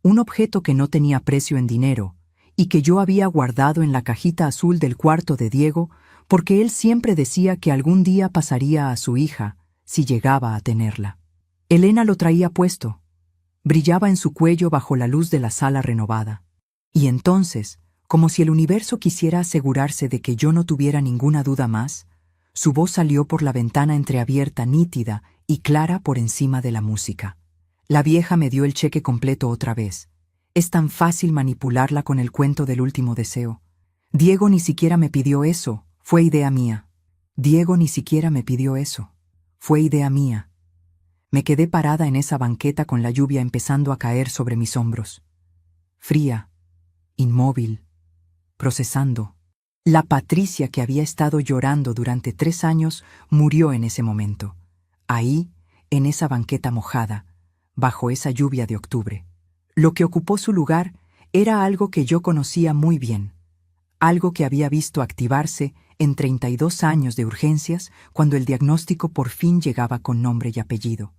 Un objeto que no tenía precio en dinero y que yo había guardado en la cajita azul del cuarto de Diego porque él siempre decía que algún día pasaría a su hija si llegaba a tenerla. Elena lo traía puesto. Brillaba en su cuello bajo la luz de la sala renovada. Y entonces, como si el universo quisiera asegurarse de que yo no tuviera ninguna duda más, su voz salió por la ventana entreabierta, nítida y clara por encima de la música. La vieja me dio el cheque completo otra vez. Es tan fácil manipularla con el cuento del último deseo. Diego ni siquiera me pidió eso, fue idea mía. Diego ni siquiera me pidió eso, fue idea mía. Me quedé parada en esa banqueta con la lluvia empezando a caer sobre mis hombros. Fría, inmóvil, procesando. La Patricia que había estado llorando durante 3 años murió en ese momento. Ahí, en esa banqueta mojada, bajo esa lluvia de octubre. Lo que ocupó su lugar era algo que yo conocía muy bien. Algo que había visto activarse en 32 años de urgencias cuando el diagnóstico por fin llegaba con nombre y apellido.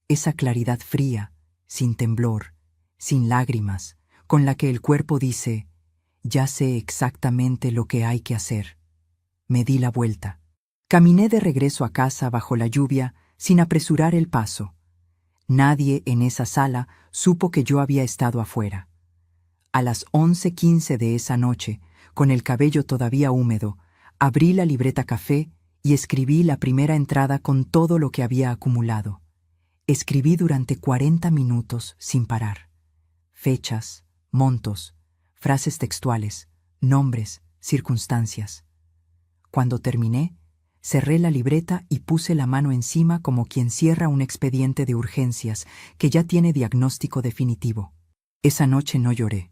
Esa claridad fría, sin temblor, sin lágrimas, con la que el cuerpo dice, ya sé exactamente lo que hay que hacer. Me di la vuelta. Caminé de regreso a casa bajo la lluvia sin apresurar el paso. Nadie en esa sala supo que yo había estado afuera. A las 11:15 de esa noche, con el cabello todavía húmedo, abrí la libreta café y escribí la primera entrada con todo lo que había acumulado. Escribí durante 40 minutos sin parar. Fechas, montos, frases textuales, nombres, circunstancias. Cuando terminé, cerré la libreta y puse la mano encima como quien cierra un expediente de urgencias que ya tiene diagnóstico definitivo. Esa noche no lloré.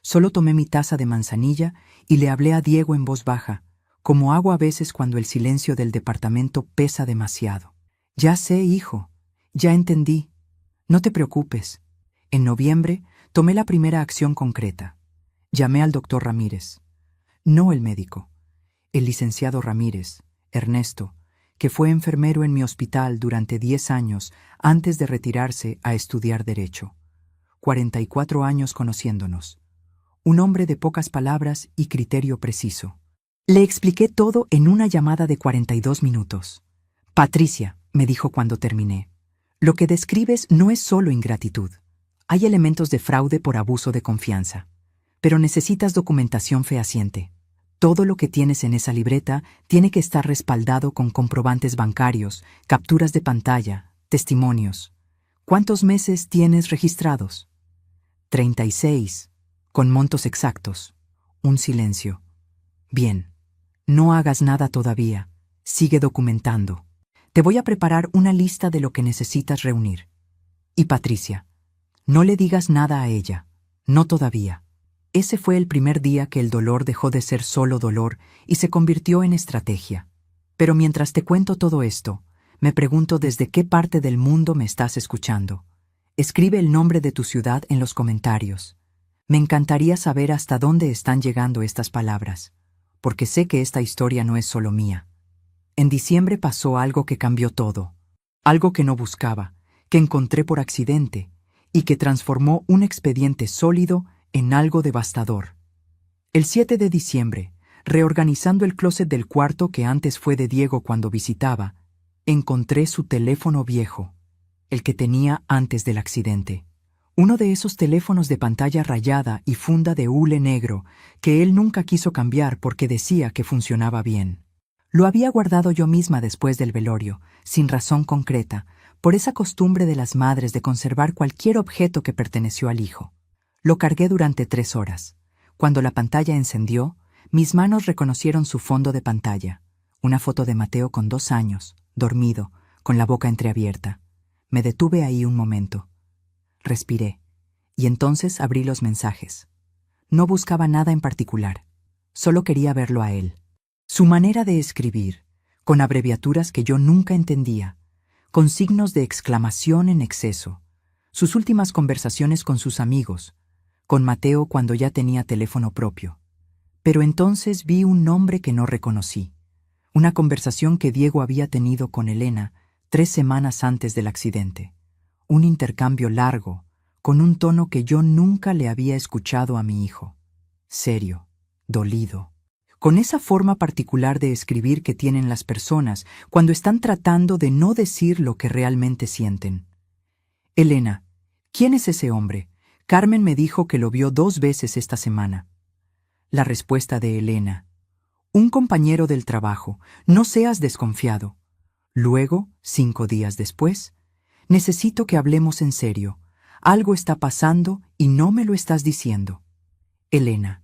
Solo tomé mi taza de manzanilla y le hablé a Diego en voz baja, como hago a veces cuando el silencio del departamento pesa demasiado. Ya sé, hijo, ya entendí. No te preocupes. En noviembre tomé la primera acción concreta. Llamé al doctor Ramírez. No el médico. El licenciado Ramírez, Ernesto, que fue enfermero en mi hospital durante 10 años antes de retirarse a estudiar Derecho. 44 años conociéndonos. Un hombre de pocas palabras y criterio preciso. Le expliqué todo en una llamada de 42 minutos. Patricia, me dijo cuando terminé, lo que describes no es solo ingratitud. Hay elementos de fraude por abuso de confianza. Pero necesitas documentación fehaciente. Todo lo que tienes en esa libreta tiene que estar respaldado con comprobantes bancarios, capturas de pantalla, testimonios. ¿Cuántos meses tienes registrados? 36, con montos exactos. Un silencio. Bien, no hagas nada todavía. Sigue documentando. Te voy a preparar una lista de lo que necesitas reunir. Y Patricia, no le digas nada a ella. No todavía. Ese fue el primer día que el dolor dejó de ser solo dolor y se convirtió en estrategia. Pero mientras te cuento todo esto, me pregunto desde qué parte del mundo me estás escuchando. Escribe el nombre de tu ciudad en los comentarios. Me encantaría saber hasta dónde están llegando estas palabras, porque sé que esta historia no es solo mía. En diciembre pasó algo que cambió todo, algo que no buscaba, que encontré por accidente y que transformó un expediente sólido en algo devastador. El 7 de diciembre, reorganizando el closet del cuarto que antes fue de Diego cuando visitaba, encontré su teléfono viejo, el que tenía antes del accidente. Uno de esos teléfonos de pantalla rayada y funda de hule negro que él nunca quiso cambiar porque decía que funcionaba bien. Lo había guardado yo misma después del velorio, sin razón concreta, por esa costumbre de las madres de conservar cualquier objeto que perteneció al hijo. Lo cargué durante 3 horas. Cuando la pantalla encendió, mis manos reconocieron su fondo de pantalla. Una foto de Mateo con 2 años, dormido, con la boca entreabierta. Me detuve ahí un momento. Respiré, y entonces abrí los mensajes. No buscaba nada en particular. Solo quería verlo a él. Su manera de escribir, con abreviaturas que yo nunca entendía, con signos de exclamación en exceso. Sus últimas conversaciones con sus amigos, con Mateo cuando ya tenía teléfono propio. Pero entonces vi un nombre que no reconocí. Una conversación que Diego había tenido con Elena 3 semanas antes del accidente. Un intercambio largo, con un tono que yo nunca le había escuchado a mi hijo. Serio, dolido. Con esa forma particular de escribir que tienen las personas cuando están tratando de no decir lo que realmente sienten. Elena, ¿quién es ese hombre? Carmen me dijo que lo vio 2 veces esta semana. La respuesta de Elena. Un compañero del trabajo, no seas desconfiado. Luego, 5 días después, necesito que hablemos en serio. Algo está pasando y no me lo estás diciendo. Elena.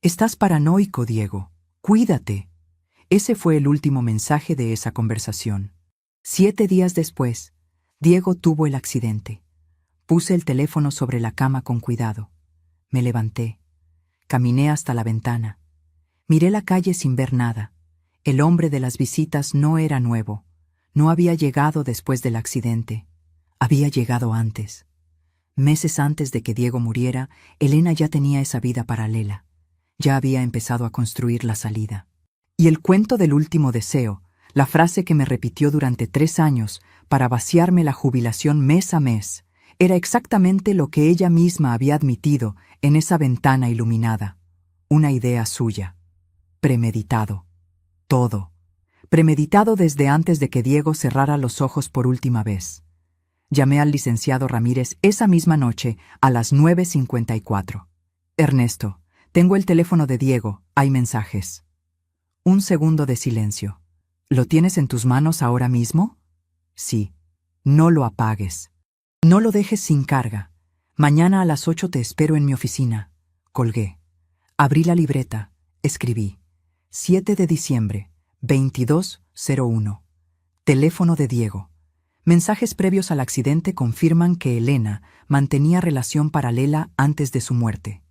Estás paranoico, Diego. Cuídate. Ese fue el último mensaje de esa conversación. 7 días después, Diego tuvo el accidente. Puse el teléfono sobre la cama con cuidado. Me levanté. Caminé hasta la ventana. Miré la calle sin ver nada. El hombre de las visitas no era nuevo. No había llegado después del accidente. Había llegado antes. Meses antes de que Diego muriera, Elena ya tenía esa vida paralela. Ya había empezado a construir la salida. Y el cuento del último deseo, la frase que me repitió durante 3 años para vaciarme la jubilación mes a mes, era exactamente lo que ella misma había admitido en esa ventana iluminada. Una idea suya. Premeditado. Todo. Premeditado desde antes de que Diego cerrara los ojos por última vez. Llamé al licenciado Ramírez esa misma noche a las 9:54. Ernesto, tengo el teléfono de Diego, hay mensajes. Un segundo de silencio. ¿Lo tienes en tus manos ahora mismo? Sí. No lo apagues. No lo dejes sin carga. Mañana a las 8 te espero en mi oficina. Colgué. Abrí la libreta. Escribí. 7 de diciembre, 22:01. Teléfono de Diego. Mensajes previos al accidente confirman que Elena mantenía relación paralela antes de su muerte.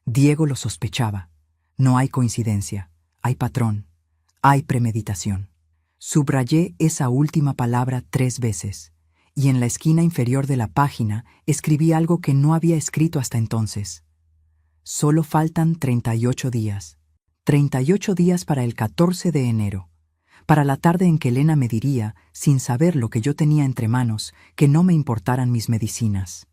Diego lo sospechaba. No hay coincidencia. Hay patrón. Hay premeditación. Subrayé esa última palabra 3 veces. Y en la esquina inferior de la página escribí algo que no había escrito hasta entonces. Solo faltan 38 días. 38 días para el 14 de enero. Para la tarde en que Elena me diría, sin saber lo que yo tenía entre manos, que no me importaran mis medicinas.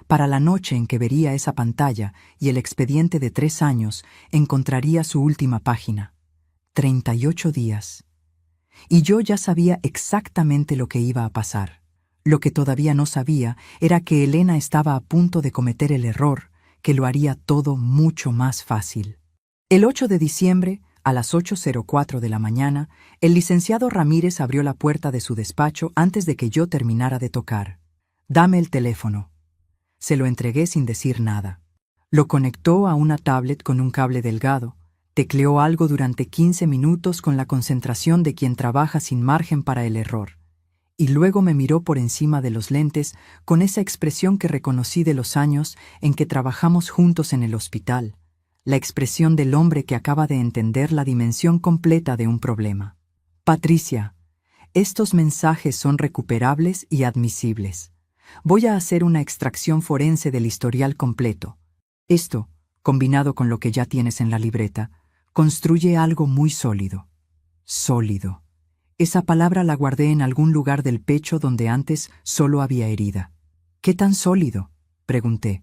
Para la noche en que vería esa pantalla y el expediente de 3 años encontraría su última página. 38 días. Y yo ya sabía exactamente lo que iba a pasar. Lo que todavía no sabía era que Elena estaba a punto de cometer el error que lo haría todo mucho más fácil. El 8 de diciembre, a las 8:04 de la mañana, el licenciado Ramírez abrió la puerta de su despacho antes de que yo terminara de tocar. «Dame el teléfono». Se lo entregué sin decir nada. Lo conectó a una tablet con un cable delgado, tecleó algo durante 15 minutos con la concentración de quien trabaja sin margen para el error. Y luego me miró por encima de los lentes con esa expresión que reconocí de los años en que trabajamos juntos en el hospital, la expresión del hombre que acaba de entender la dimensión completa de un problema. «Patricia, estos mensajes son recuperables y admisibles. Voy a hacer una extracción forense del historial completo. Esto, combinado con lo que ya tienes en la libreta, construye algo muy sólido». Sólido. Esa palabra la guardé en algún lugar del pecho donde antes solo había herida. «¿Qué tan sólido?», pregunté.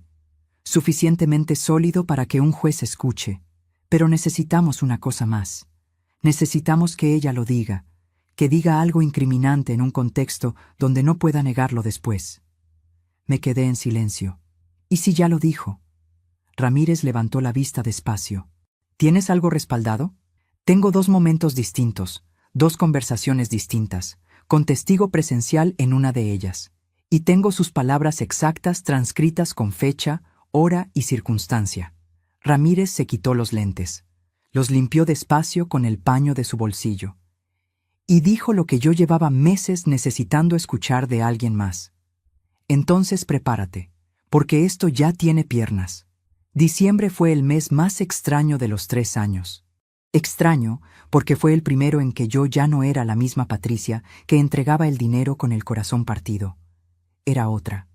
«Suficientemente sólido para que un juez escuche. Pero necesitamos una cosa más. Necesitamos que ella lo diga, que diga algo incriminante en un contexto donde no pueda negarlo después». Me quedé en silencio. «¿Y si ya lo dijo?». Ramírez levantó la vista despacio. «¿Tienes algo respaldado?». «Tengo 2 momentos distintos, 2 conversaciones distintas, con testigo presencial en una de ellas. Y tengo sus palabras exactas transcritas con fecha, hora y circunstancia». Ramírez se quitó los lentes. Los limpió despacio con el paño de su bolsillo. Y dijo lo que yo llevaba meses necesitando escuchar de alguien más. «Entonces prepárate, porque esto ya tiene piernas». Diciembre fue el mes más extraño de los 3 años. Extraño porque fue el primero en que yo ya no era la misma Patricia que entregaba el dinero con el corazón partido. Era otra.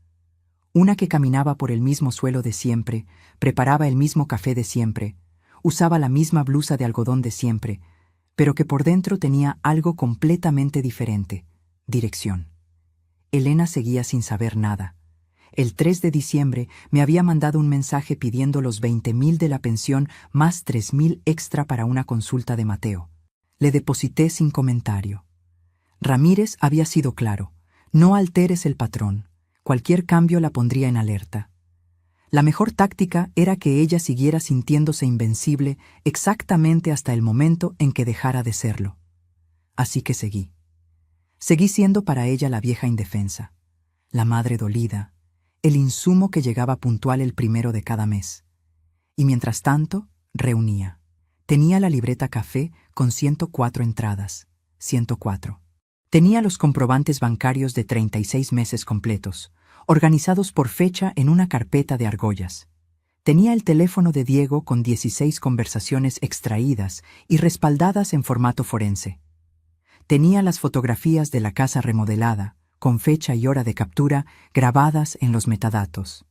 Una que caminaba por el mismo suelo de siempre, preparaba el mismo café de siempre, usaba la misma blusa de algodón de siempre, pero que por dentro tenía algo completamente diferente: dirección. Elena seguía sin saber nada. El 3 de diciembre me había mandado un mensaje pidiendo los 20,000 de la pensión más 3,000 extra para una consulta de Mateo. Le deposité sin comentario. Ramírez había sido claro: no alteres el patrón. Cualquier cambio la pondría en alerta. La mejor táctica era que ella siguiera sintiéndose invencible exactamente hasta el momento en que dejara de serlo. Así que seguí. Seguí siendo para ella la vieja indefensa, la madre dolida, el insumo que llegaba puntual el 1 de cada mes. Y mientras tanto, reunía. Tenía la libreta café con 104 entradas. 104. Tenía los comprobantes bancarios de 36 meses completos, organizados por fecha en una carpeta de argollas. Tenía el teléfono de Diego con 16 conversaciones extraídas y respaldadas en formato forense. Tenía las fotografías de la casa remodelada, con fecha y hora de captura grabadas en los metadatos.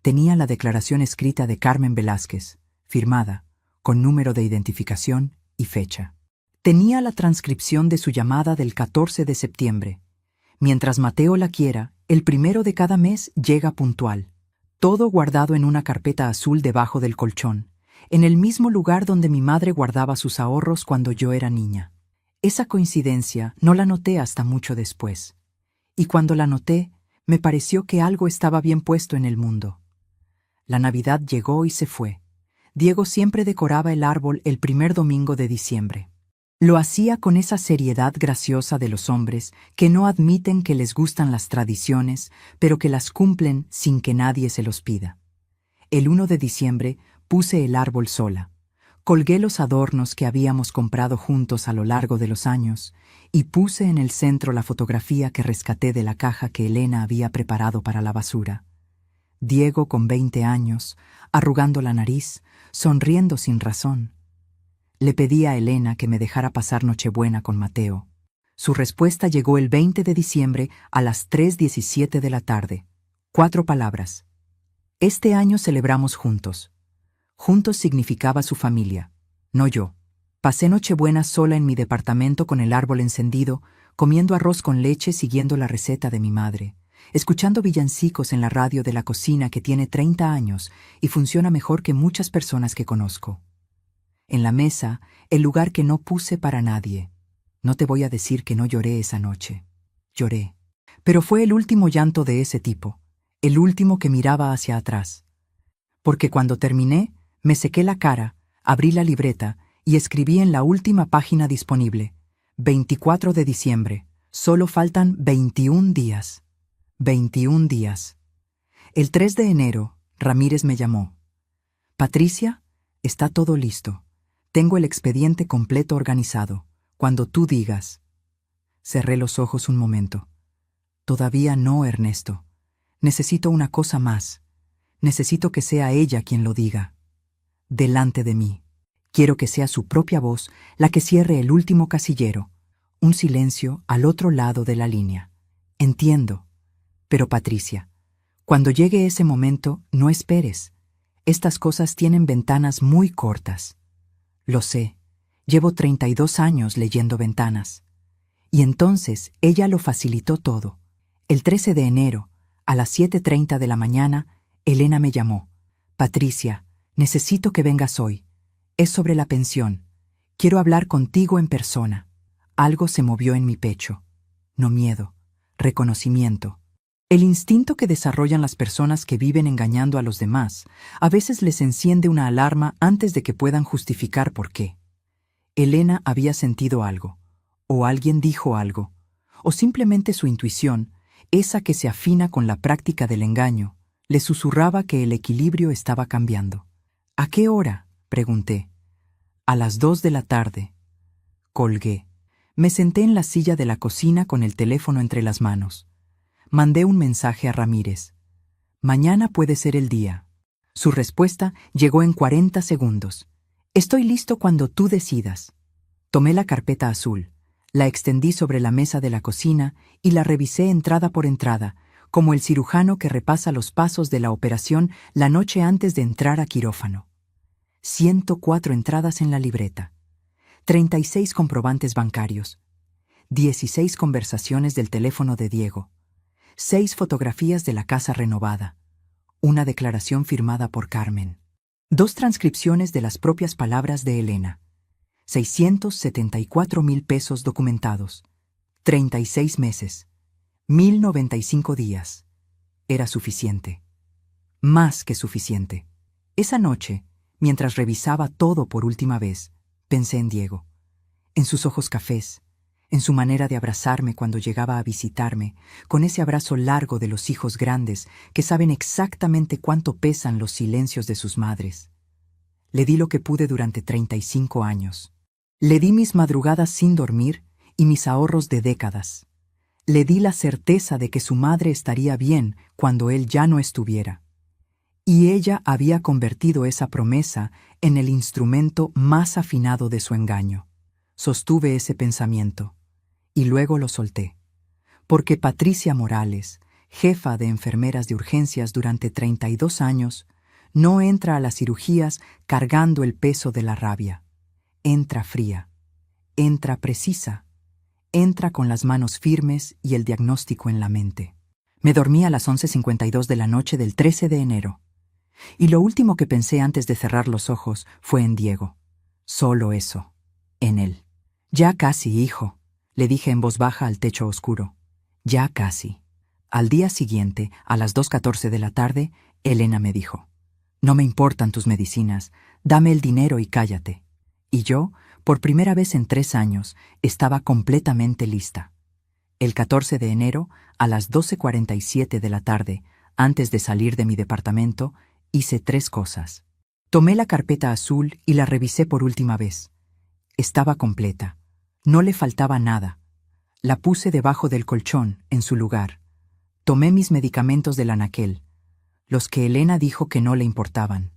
Tenía la declaración escrita de Carmen Velázquez, firmada, con número de identificación y fecha. Tenía la transcripción de su llamada del 14 de septiembre. Mientras Mateo la quiera, el 1 de cada mes llega puntual. Todo guardado en una carpeta azul debajo del colchón, en el mismo lugar donde mi madre guardaba sus ahorros cuando yo era niña. Esa coincidencia no la noté hasta mucho después. Y cuando la noté, me pareció que algo estaba bien puesto en el mundo. La Navidad llegó y se fue. Diego siempre decoraba el árbol el 1 domingo de diciembre. Lo hacía con esa seriedad graciosa de los hombres que no admiten que les gustan las tradiciones, pero que las cumplen sin que nadie se los pida. El 1 de diciembre puse el árbol sola. Colgué los adornos que habíamos comprado juntos a lo largo de los años y puse en el centro la fotografía que rescaté de la caja que Elena había preparado para la basura. Diego con 20 años, arrugando la nariz, sonriendo sin razón. Le pedí a Elena que me dejara pasar Nochebuena con Mateo. Su respuesta llegó el 20 de diciembre a las 3:17 de la tarde. 4 palabras. Este año celebramos juntos. Juntos significaba su familia, no yo. Pasé Nochebuena sola en mi departamento con el árbol encendido, comiendo arroz con leche siguiendo la receta de mi madre, escuchando villancicos en la radio de la cocina que tiene 30 años y funciona mejor que muchas personas que conozco. En la mesa, el lugar que no puse para nadie. No te voy a decir que no lloré esa noche. Lloré. Pero fue el último llanto de ese tipo, el último que miraba hacia atrás. Porque cuando terminé, me sequé la cara, abrí la libreta y escribí en la última página disponible: 24 de diciembre, solo faltan 21 días. 21 días. El 3 de enero, Ramírez me llamó. Patricia, está todo listo. Tengo el expediente completo organizado. Cuando tú digas. Cerré los ojos un momento. Todavía no, Ernesto. Necesito una cosa más. Necesito que sea ella quien lo diga. Delante de mí. Quiero que sea su propia voz la que cierre el último casillero. Un silencio al otro lado de la línea. Entiendo. Pero Patricia, cuando llegue ese momento, no esperes. Estas cosas tienen ventanas muy cortas. Lo sé. Llevo 32 años leyendo ventanas. Y entonces ella lo facilitó todo. El 13 de enero, a las 7:30 de la mañana, Elena me llamó. Patricia, necesito que vengas hoy. Es sobre la pensión. Quiero hablar contigo en persona. Algo se movió en mi pecho. No miedo, reconocimiento. El instinto que desarrollan las personas que viven engañando a los demás a veces les enciende una alarma antes de que puedan justificar por qué. Elena había sentido algo, o alguien dijo algo, o simplemente su intuición, esa que se afina con la práctica del engaño, le susurraba que el equilibrio estaba cambiando. ¿A qué hora?, pregunté. A las 2 de la tarde. Colgué. Me senté en la silla de la cocina con el teléfono entre las manos. Mandé un mensaje a Ramírez. Mañana puede ser el día. Su respuesta llegó en 40 segundos. Estoy listo cuando tú decidas. Tomé la carpeta azul, la extendí sobre la mesa de la cocina y la revisé entrada por entrada, como el cirujano que repasa los pasos de la operación la noche antes de entrar a quirófano. 104 entradas en la libreta, 36 comprobantes bancarios, 16 conversaciones del teléfono de Diego, 6 fotografías de la casa renovada, una declaración firmada por Carmen, 2 transcripciones de las propias palabras de Elena, 674,000 pesos documentados, 36 meses, 1,095 días. Era suficiente. Más que suficiente. Esa noche, mientras revisaba todo por última vez, pensé en Diego, en sus ojos cafés, en su manera de abrazarme cuando llegaba a visitarme, con ese abrazo largo de los hijos grandes que saben exactamente cuánto pesan los silencios de sus madres. Le di lo que pude durante 35 años. Le di mis madrugadas sin dormir y mis ahorros de décadas. Le di la certeza de que su madre estaría bien cuando él ya no estuviera. Y ella había convertido esa promesa en el instrumento más afinado de su engaño. Sostuve ese pensamiento, y luego lo solté. Porque Patricia Morales, jefa de enfermeras de urgencias durante 32 años, no entra a las cirugías cargando el peso de la rabia. Entra fría, entra precisa, entra con las manos firmes y el diagnóstico en la mente. Me dormí a las 11:52 de la noche del 13 de enero. Y lo último que pensé antes de cerrar los ojos fue en Diego. Solo eso, en él. Ya casi, hijo, le dije en voz baja al techo oscuro. Ya casi. Al día siguiente, a las 2:14 de la tarde, Elena me dijo: no me importan tus medicinas, dame el dinero y cállate. Y yo, por primera vez en 3 años, estaba completamente lista. El 14 de enero, a las 12:47 de la tarde, antes de salir de mi departamento, hice 3 cosas. Tomé la carpeta azul y la revisé por última vez. Estaba completa. No le faltaba nada. La puse debajo del colchón, en su lugar. Tomé mis medicamentos del anaquel, los que Elena dijo que no le importaban.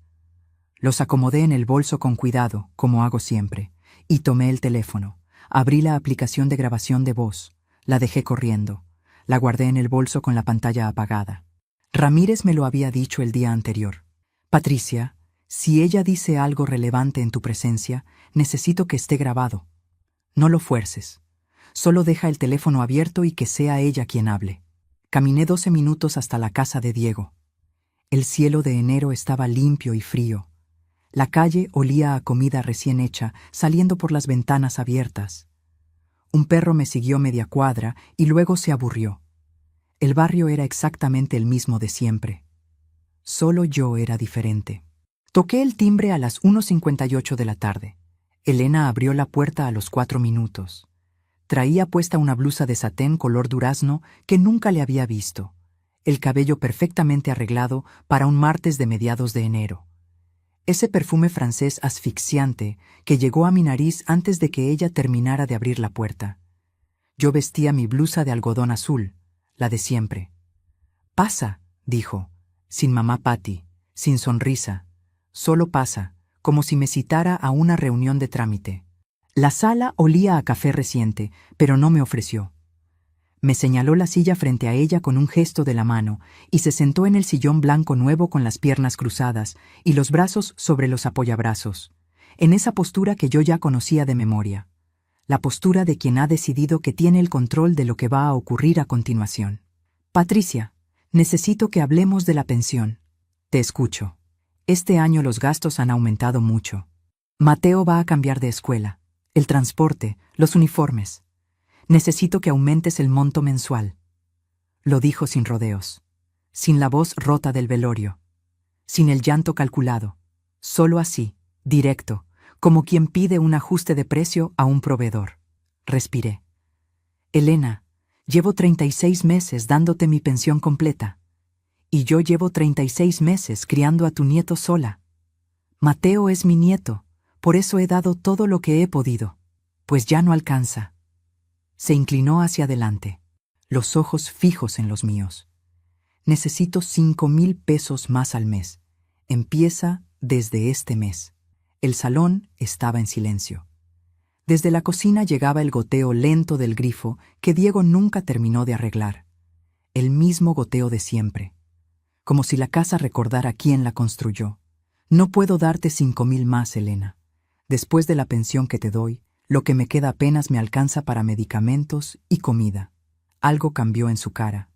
Los acomodé en el bolso con cuidado, como hago siempre, y tomé el teléfono. Abrí la aplicación de grabación de voz, la dejé corriendo, la guardé en el bolso con la pantalla apagada. Ramírez me lo había dicho el día anterior. Patricia, si ella dice algo relevante en tu presencia, necesito que esté grabado. No lo fuerces. Solo deja el teléfono abierto y que sea ella quien hable. Caminé 12 minutos hasta la casa de Diego. El cielo de enero estaba limpio y frío. La calle olía a comida recién hecha, saliendo por las ventanas abiertas. Un perro me siguió media cuadra y luego se aburrió. El barrio era exactamente el mismo de siempre. Solo yo era diferente. Toqué el timbre a las 1:58 de la tarde. Elena abrió la puerta a los 4 minutos. Traía puesta una blusa de satén color durazno que nunca le había visto. El cabello perfectamente arreglado para un martes de mediados de enero. Ese perfume francés asfixiante que llegó a mi nariz antes de que ella terminara de abrir la puerta. Yo vestía mi blusa de algodón azul, la de siempre. «Pasa», dijo, sin mamá Patty, sin sonrisa. Solo pasa, como si me citara a una reunión de trámite. La sala olía a café reciente, pero no me ofreció. Me señaló la silla frente a ella con un gesto de la mano y se sentó en el sillón blanco nuevo con las piernas cruzadas y los brazos sobre los apoyabrazos, en esa postura que yo ya conocía de memoria, la postura de quien ha decidido que tiene el control de lo que va a ocurrir a continuación. Patricia, necesito que hablemos de la pensión. Te escucho. Este año los gastos han aumentado mucho. Mateo va a cambiar de escuela, el transporte, los uniformes. Necesito que aumentes el monto mensual. Lo dijo sin rodeos, sin la voz rota del velorio, sin el llanto calculado, solo así, directo, como quien pide un ajuste de precio a un proveedor. Respiré. Elena, llevo 36 meses dándote mi pensión completa. Y yo llevo 36 meses criando a tu nieto sola. Mateo es mi nieto, por eso he dado todo lo que he podido, pues ya no alcanza. Se inclinó hacia adelante, los ojos fijos en los míos. Necesito 5,000 pesos más al mes. Empieza desde este mes. El salón estaba en silencio. Desde la cocina llegaba el goteo lento del grifo que Diego nunca terminó de arreglar. El mismo goteo de siempre. Como si la casa recordara quién la construyó. No puedo darte 5,000 más, Elena. Después de la pensión que te doy, lo que me queda apenas me alcanza para medicamentos y comida. Algo cambió en su cara.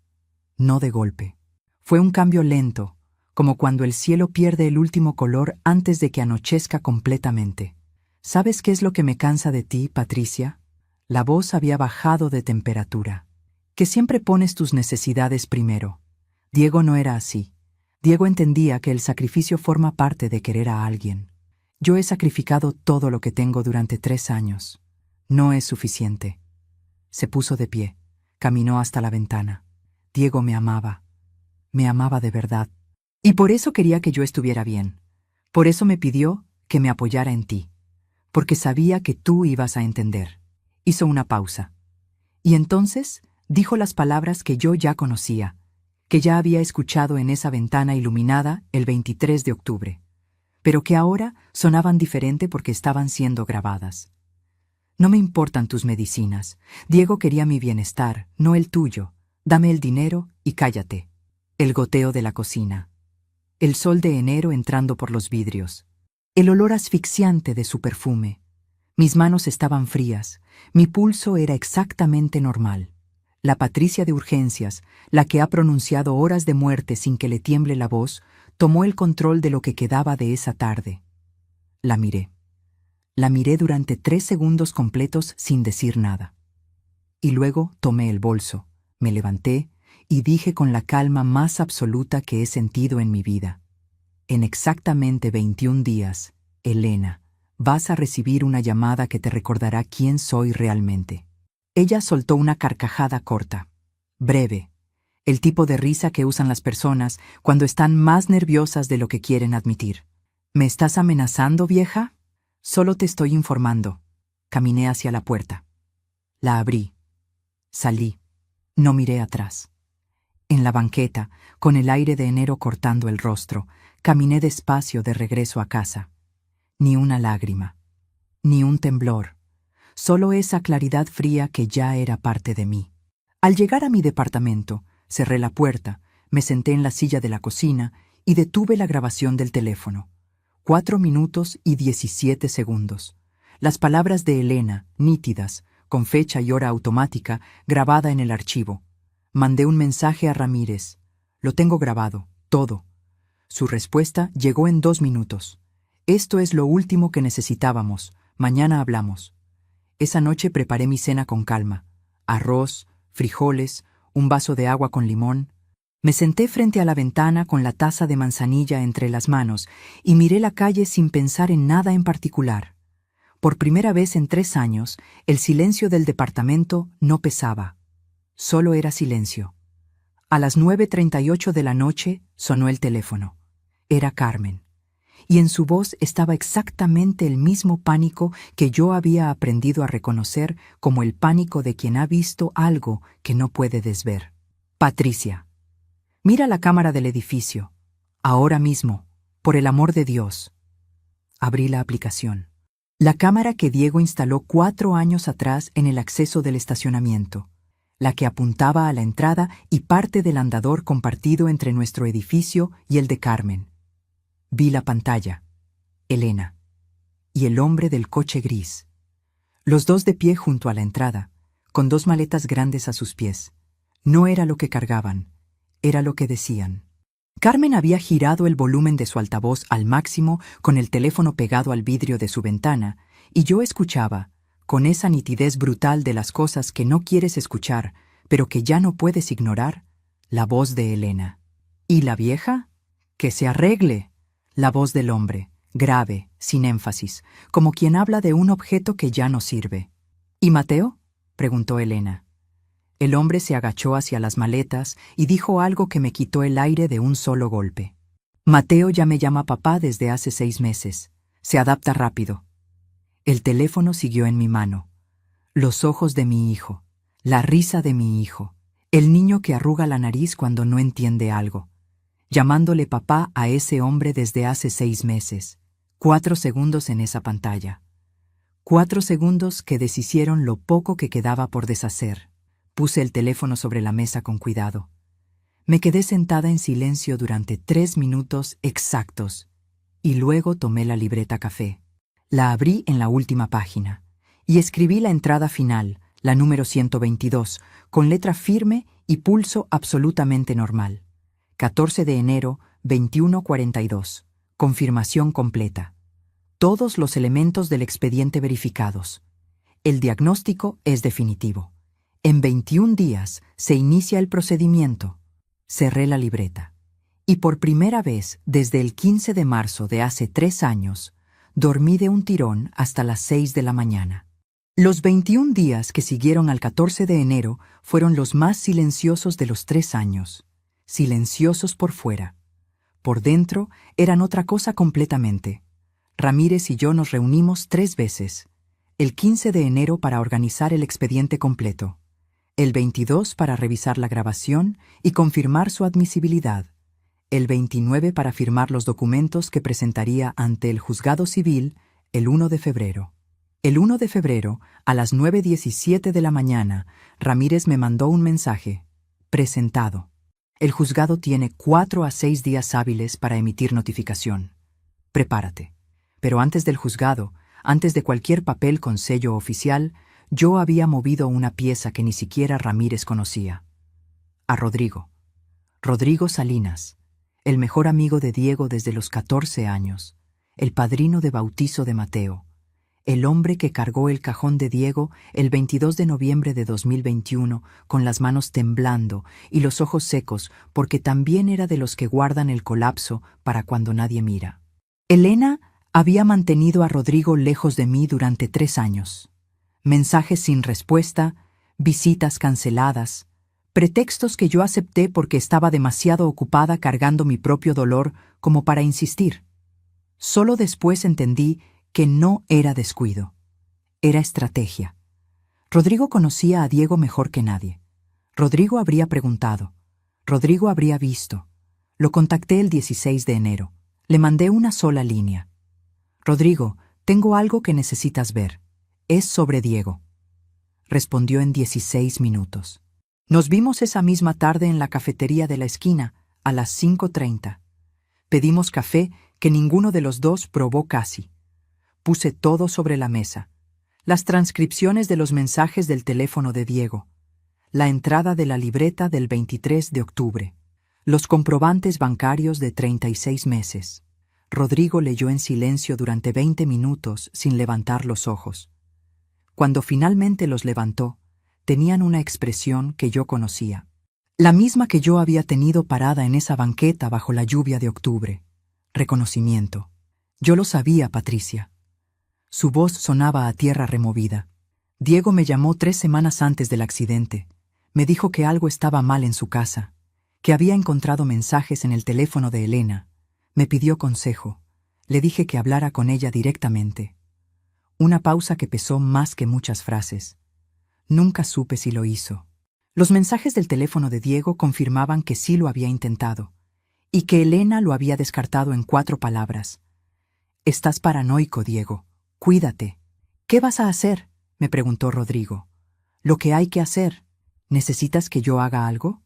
No de golpe. Fue un cambio lento, como cuando el cielo pierde el último color antes de que anochezca completamente. ¿Sabes qué es lo que me cansa de ti, Patricia? La voz había bajado de temperatura. Que siempre pones tus necesidades primero. Diego no era así. Diego entendía que el sacrificio forma parte de querer a alguien. Yo he sacrificado todo lo que tengo durante 3 años. No es suficiente. Se puso de pie, caminó hasta la ventana. Diego me amaba de verdad. Y por eso quería que yo estuviera bien. Por eso me pidió que me apoyara en ti. Porque sabía que tú ibas a entender. Hizo una pausa. Y entonces dijo las palabras que yo ya conocía, que ya había escuchado en esa ventana iluminada el 23 de octubre, pero que ahora sonaban diferente porque estaban siendo grabadas. No me importan tus medicinas. Diego quería mi bienestar, no el tuyo. Dame el dinero y cállate. El goteo de la cocina. El sol de enero entrando por los vidrios. El olor asfixiante de su perfume. Mis manos estaban frías. Mi pulso era exactamente normal. La Patricia de urgencias, la que ha pronunciado horas de muerte sin que le tiemble la voz, tomó el control de lo que quedaba de esa tarde. La miré. La miré durante 3 segundos completos sin decir nada. Y luego tomé el bolso, me levanté y dije con la calma más absoluta que he sentido en mi vida: en exactamente 21 días, Elena, vas a recibir una llamada que te recordará quién soy realmente. Ella soltó una carcajada corta, breve, el tipo de risa que usan las personas cuando están más nerviosas de lo que quieren admitir. ¿Me estás amenazando, vieja? Solo te estoy informando. Caminé hacia la puerta. La abrí. Salí. No miré atrás. En la banqueta, con el aire de enero cortando el rostro, caminé despacio de regreso a casa. Ni una lágrima. Ni un temblor. Solo esa claridad fría que ya era parte de mí. Al llegar a mi departamento, cerré la puerta, me senté en la silla de la cocina y detuve la grabación del teléfono. 4 minutos y 17 segundos. Las palabras de Elena, nítidas, con fecha y hora automática, grabada en el archivo. Mandé un mensaje a Ramírez. Lo tengo grabado, todo. Su respuesta llegó en 2 minutos. Esto es lo último que necesitábamos. Mañana hablamos. Esa noche preparé mi cena con calma. Arroz, frijoles, un vaso de agua con limón. Me senté frente a la ventana con la taza de manzanilla entre las manos y miré la calle sin pensar en nada en particular. Por primera vez en 3 años, el silencio del departamento no pesaba. Solo era silencio. A las 9:38 de la noche sonó el teléfono. Era Carmen. Y en su voz estaba exactamente el mismo pánico que yo había aprendido a reconocer como el pánico de quien ha visto algo que no puede desver. Patricia. Mira la cámara del edificio. Ahora mismo, por el amor de Dios. Abrí la aplicación. La cámara que Diego instaló 4 años atrás en el acceso del estacionamiento. La que apuntaba a la entrada y parte del andador compartido entre nuestro edificio y el de Carmen. Vi la pantalla. Elena. Y el hombre del coche gris. Los dos de pie junto a la entrada, con 2 maletas grandes a sus pies. No era lo que cargaban. Era lo que decían. Carmen había girado el volumen de su altavoz al máximo con el teléfono pegado al vidrio de su ventana, y yo escuchaba, con esa nitidez brutal de las cosas que no quieres escuchar, pero que ya no puedes ignorar, la voz de Elena. ¿Y la vieja? ¡Que se arregle! La voz del hombre, grave, sin énfasis, como quien habla de un objeto que ya no sirve. ¿Y Mateo? Preguntó Elena. El hombre se agachó hacia las maletas y dijo algo que me quitó el aire de un solo golpe. Mateo ya me llama papá desde hace 6 meses. Se adapta rápido. El teléfono siguió en mi mano. Los ojos de mi hijo, la risa de mi hijo, el niño que arruga la nariz cuando no entiende algo. Llamándole papá a ese hombre desde hace 6 meses. 4 segundos en esa pantalla. 4 segundos que deshicieron lo poco que quedaba por deshacer. Puse el teléfono sobre la mesa con cuidado. Me quedé sentada en silencio durante 3 minutos exactos y luego tomé la libreta café. La abrí en la última página y escribí la entrada final, la número 122, con letra firme y pulso absolutamente normal. 14 de enero, 21:42. Confirmación completa. Todos los elementos del expediente verificados. El diagnóstico es definitivo. En 21 días se inicia el procedimiento. Cerré la libreta. Y por primera vez desde el 15 de marzo de hace 3 años, dormí de un tirón hasta las 6 de la mañana. Los 21 días que siguieron al 14 de enero fueron los más silenciosos de los 3 años. Silenciosos por fuera. Por dentro eran otra cosa completamente. Ramírez y yo nos reunimos 3 veces. el 15 de enero para organizar el expediente completo, el 22 para revisar la grabación y confirmar su admisibilidad, el 29 para firmar los documentos que presentaría ante el juzgado civil el 1 de febrero. El 1 de febrero, a las 9:17 de la mañana, Ramírez me mandó un mensaje. Presentado. El juzgado tiene 4 a 6 días hábiles para emitir notificación. Prepárate. Pero antes del juzgado, antes de cualquier papel con sello oficial, yo había movido una pieza que ni siquiera Ramírez conocía. A Rodrigo. Rodrigo Salinas, el mejor amigo de Diego desde los 14 años, el padrino de bautizo de Mateo, el hombre que cargó el cajón de Diego el 22 de noviembre de 2021 con las manos temblando y los ojos secos porque también era de los que guardan el colapso para cuando nadie mira. Elena había mantenido a Rodrigo lejos de mí durante 3 años. Mensajes sin respuesta, visitas canceladas, pretextos que yo acepté porque estaba demasiado ocupada cargando mi propio dolor como para insistir. Solo después entendí que no era descuido, era estrategia. Rodrigo conocía a Diego mejor que nadie. Rodrigo habría preguntado. Rodrigo habría visto. Lo contacté el 16 de enero. Le mandé una sola línea. Rodrigo, tengo algo que necesitas ver. Es sobre Diego. Respondió en 16 minutos. Nos vimos esa misma tarde en la cafetería de la esquina, a las 5:30. Pedimos café que ninguno de los dos probó casi. Puse todo sobre la mesa. Las transcripciones de los mensajes del teléfono de Diego. La entrada de la libreta del 23 de octubre. Los comprobantes bancarios de 36 meses. Rodrigo leyó en silencio durante 20 minutos sin levantar los ojos. Cuando finalmente los levantó, tenían una expresión que yo conocía. La misma que yo había tenido parada en esa banqueta bajo la lluvia de octubre. Reconocimiento. Yo lo sabía, Patricia. Su voz sonaba a tierra removida. Diego me llamó 3 semanas antes del accidente. Me dijo que algo estaba mal en su casa, que había encontrado mensajes en el teléfono de Elena. Me pidió consejo. Le dije que hablara con ella directamente. Una pausa que pesó más que muchas frases. Nunca supe si lo hizo. Los mensajes del teléfono de Diego confirmaban que sí lo había intentado, y que Elena lo había descartado en 4 palabras. Estás paranoico, Diego. Cuídate. ¿Qué vas a hacer?, me preguntó Rodrigo. Lo que hay que hacer. ¿Necesitas que yo haga algo?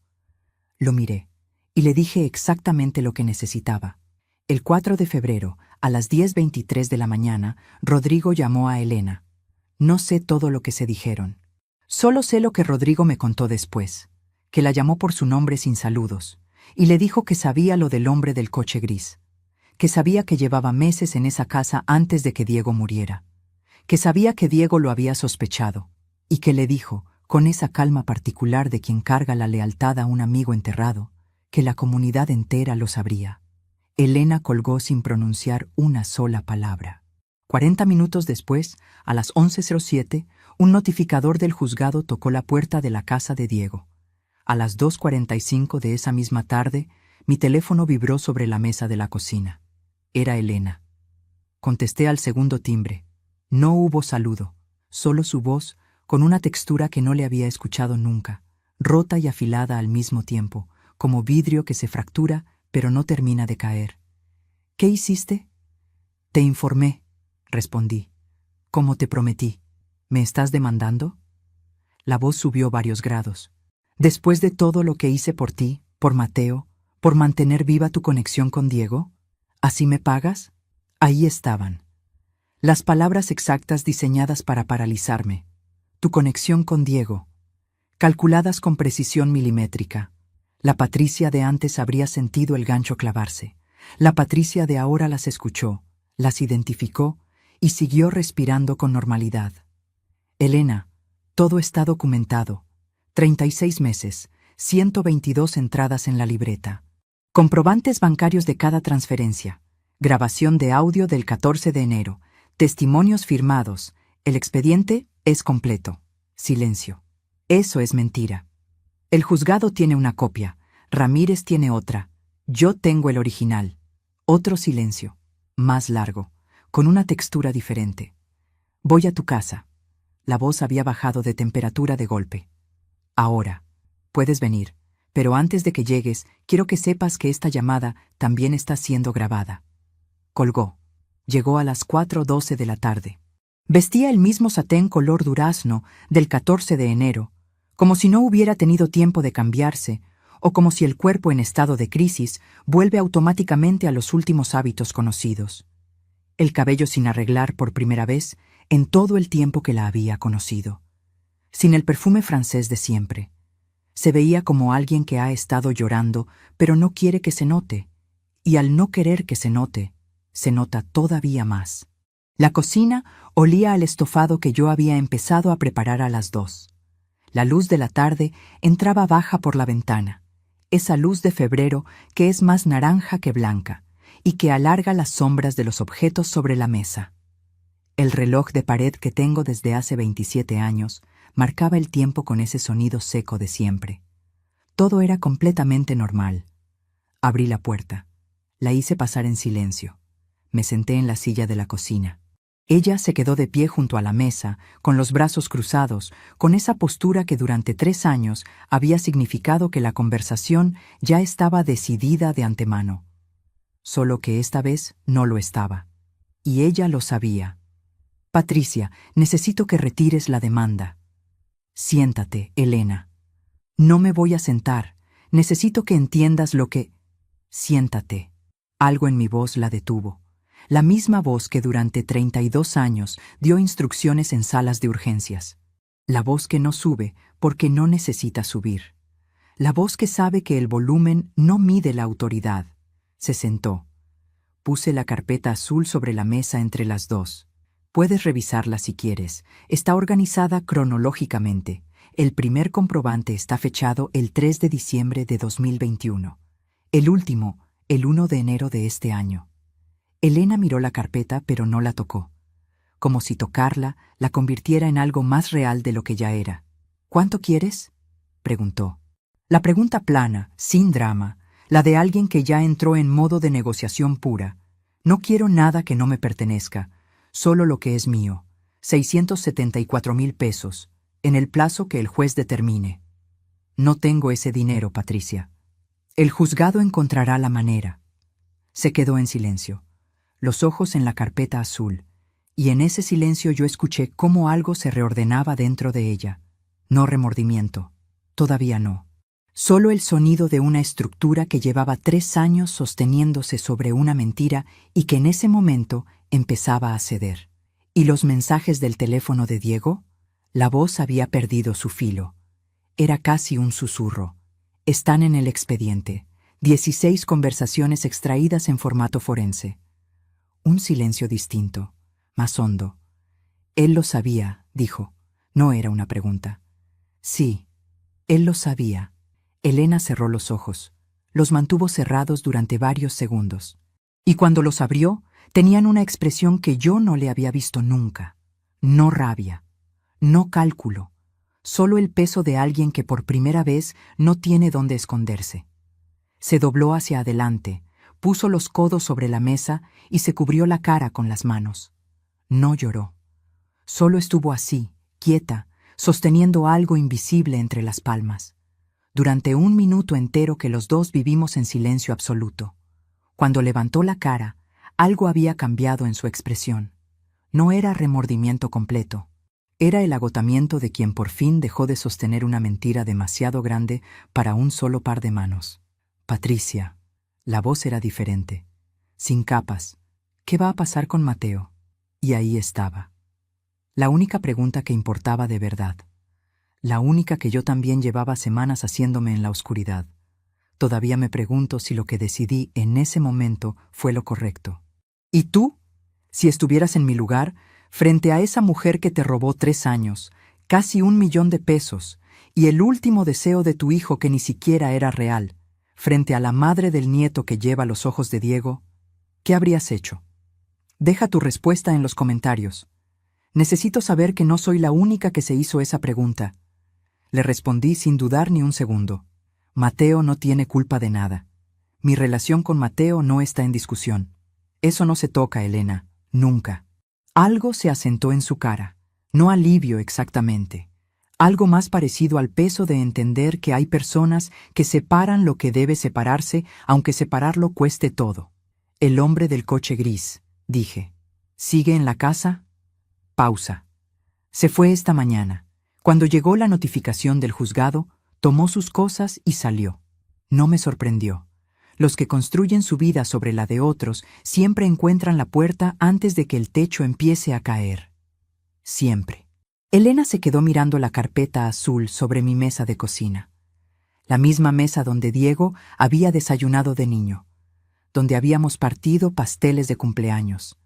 Lo miré, y le dije exactamente lo que necesitaba. El 4 de febrero, a las 10:23 de la mañana, Rodrigo llamó a Elena. No sé todo lo que se dijeron. Solo sé lo que Rodrigo me contó después, que la llamó por su nombre sin saludos, y le dijo que sabía lo del hombre del coche gris, que sabía que llevaba meses en esa casa antes de que Diego muriera, que sabía que Diego lo había sospechado, y que le dijo, con esa calma particular de quien carga la lealtad a un amigo enterrado, que la comunidad entera lo sabría. Elena colgó sin pronunciar una sola palabra. 40 minutos después, a las 11:07, un notificador del juzgado tocó la puerta de la casa de Diego. A las 2:45 de esa misma tarde, mi teléfono vibró sobre la mesa de la cocina. Era Elena. Contesté al segundo timbre. No hubo saludo, solo su voz, con una textura que no le había escuchado nunca, rota y afilada al mismo tiempo, como vidrio que se fractura pero no termina de caer. ¿Qué hiciste? Te informé, respondí. Como te prometí. ¿Me estás demandando? La voz subió varios grados. Después de todo lo que hice por ti, por Mateo, por mantener viva tu conexión con Diego, ¿así me pagas? Ahí estaban. Las palabras exactas diseñadas para paralizarme. Tu conexión con Diego. Calculadas con precisión milimétrica. La Patricia de antes habría sentido el gancho clavarse. La Patricia de ahora las escuchó, las identificó y siguió respirando con normalidad. Elena, todo está documentado. 36 meses, 122 entradas en la libreta. Comprobantes bancarios de cada transferencia. Grabación de audio del 14 de enero. Testimonios firmados. El expediente es completo. Silencio. Eso es mentira. El juzgado tiene una copia. Ramírez tiene otra. Yo tengo el original. Otro silencio. Más largo. Con una textura diferente. Voy a tu casa. La voz había bajado de temperatura de golpe. Ahora. Puedes venir, pero antes de que llegues, quiero que sepas que esta llamada también está siendo grabada. Colgó. Llegó a las 4:12 de la tarde. Vestía el mismo satén color durazno del 14 de enero, como si no hubiera tenido tiempo de cambiarse, o como si el cuerpo en estado de crisis vuelve automáticamente a los últimos hábitos conocidos. El cabello sin arreglar por primera vez en todo el tiempo que la había conocido. Sin el perfume francés de siempre. Se veía como alguien que ha estado llorando, pero no quiere que se note, y al no querer que se note, se nota todavía más. La cocina olía al estofado que yo había empezado a preparar a las 2. La luz de la tarde entraba baja por la ventana, esa luz de febrero que es más naranja que blanca, y que alarga las sombras de los objetos sobre la mesa. El reloj de pared que tengo desde hace 27 años marcaba el tiempo con ese sonido seco de siempre. Todo era completamente normal. Abrí la puerta. La hice pasar en silencio. Me senté en la silla de la cocina. Ella se quedó de pie junto a la mesa, con los brazos cruzados, con esa postura que durante 3 años había significado que la conversación ya estaba decidida de antemano. Solo que esta vez no lo estaba. Y ella lo sabía. Patricia, necesito que retires la demanda. Siéntate, Elena. No me voy a sentar. Necesito que entiendas lo que... Siéntate. Algo en mi voz la detuvo. La misma voz que durante 32 años dio instrucciones en salas de urgencias. La voz que no sube porque no necesita subir. La voz que sabe que el volumen no mide la autoridad. Se sentó. Puse la carpeta azul sobre la mesa entre las dos. Puedes revisarla si quieres. Está organizada cronológicamente. El primer comprobante está fechado el 3 de diciembre de 2021. El último, el 1 de enero de este año. Elena miró la carpeta pero no la tocó. Como si tocarla la convirtiera en algo más real de lo que ya era. ¿Cuánto quieres?, preguntó. La pregunta plana, sin drama, la de alguien que ya entró en modo de negociación pura. No quiero nada que no me pertenezca, solo lo que es mío. 674,000 pesos, en el plazo que el juez determine. No tengo ese dinero, Patricia. El juzgado encontrará la manera. Se quedó en silencio, los ojos en la carpeta azul, y en ese silencio yo escuché cómo algo se reordenaba dentro de ella. No remordimiento, todavía no. Solo el sonido de una estructura que llevaba 3 años sosteniéndose sobre una mentira y que en ese momento empezaba a ceder. ¿Y los mensajes del teléfono de Diego? La voz había perdido su filo. Era casi un susurro. Están en el expediente. 16 conversaciones extraídas en formato forense. Un silencio distinto, más hondo. Él lo sabía, dijo. No era una pregunta. Sí, él lo sabía. Elena cerró los ojos. Los mantuvo cerrados durante varios segundos. Y cuando los abrió, tenían una expresión que yo no le había visto nunca. No rabia, no cálculo, solo el peso de alguien que por primera vez no tiene dónde esconderse. Se dobló hacia adelante, puso los codos sobre la mesa y se cubrió la cara con las manos. No lloró. Solo estuvo así, quieta, sosteniendo algo invisible entre las palmas. Durante 1 minuto entero que los dos vivimos en silencio absoluto. Cuando levantó la cara, algo había cambiado en su expresión. No era remordimiento completo. Era el agotamiento de quien por fin dejó de sostener una mentira demasiado grande para un solo par de manos. Patricia. La voz era diferente. Sin capas. ¿Qué va a pasar con Mateo? Y ahí estaba. La única pregunta que importaba de verdad. La única que yo también llevaba semanas haciéndome en la oscuridad. Todavía me pregunto si lo que decidí en ese momento fue lo correcto. ¿Y tú? Si estuvieras en mi lugar, frente a esa mujer que te robó 3 años, casi 1 millón de pesos, y el último deseo de tu hijo que ni siquiera era real, frente a la madre del nieto que lleva los ojos de Diego, ¿qué habrías hecho? Deja tu respuesta en los comentarios. Necesito saber que no soy la única que se hizo esa pregunta. Le respondí sin dudar ni un segundo. Mateo no tiene culpa de nada. Mi relación con Mateo no está en discusión. Eso no se toca, Elena, nunca. Algo se asentó en su cara, no alivio exactamente, algo más parecido al peso de entender que hay personas que separan lo que debe separarse, aunque separarlo cueste todo. El hombre del coche gris, dije. ¿Sigue en la casa? Pausa. Se fue esta mañana. Cuando llegó la notificación del juzgado, tomó sus cosas y salió. No me sorprendió. Los que construyen su vida sobre la de otros siempre encuentran la puerta antes de que el techo empiece a caer. Siempre. Elena se quedó mirando la carpeta azul sobre mi mesa de cocina. La misma mesa donde Diego había desayunado de niño, donde habíamos partido pasteles de cumpleaños,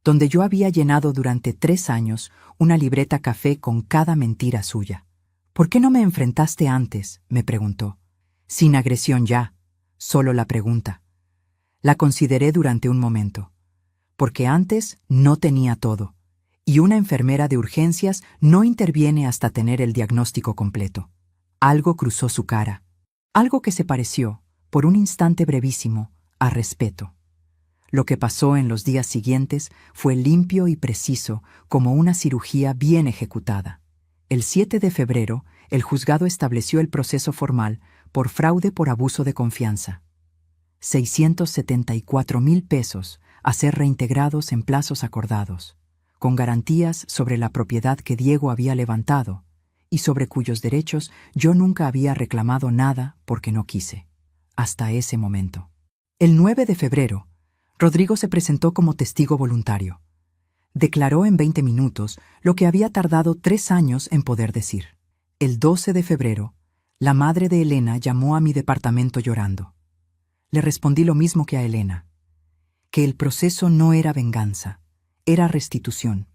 donde yo había llenado durante 3 años una libreta café con cada mentira suya. ¿Por qué no me enfrentaste antes?, me preguntó. Sin agresión ya, solo la pregunta. La consideré durante un momento. Porque antes no tenía todo, y una enfermera de urgencias no interviene hasta tener el diagnóstico completo. Algo cruzó su cara, algo que se pareció, por un instante brevísimo, a respeto. Lo que pasó en los días siguientes fue limpio y preciso, como una cirugía bien ejecutada. El 7 de febrero, el juzgado estableció el proceso formal por fraude por abuso de confianza. 674,000 pesos a ser reintegrados en plazos acordados, con garantías sobre la propiedad que Diego había levantado y sobre cuyos derechos yo nunca había reclamado nada porque no quise, hasta ese momento. El 9 de febrero, Rodrigo se presentó como testigo voluntario. Declaró en 20 minutos lo que había tardado 3 años en poder decir. El 12 de febrero, la madre de Elena llamó a mi departamento llorando. Le respondí lo mismo que a Elena, que el proceso no era venganza, era restitución.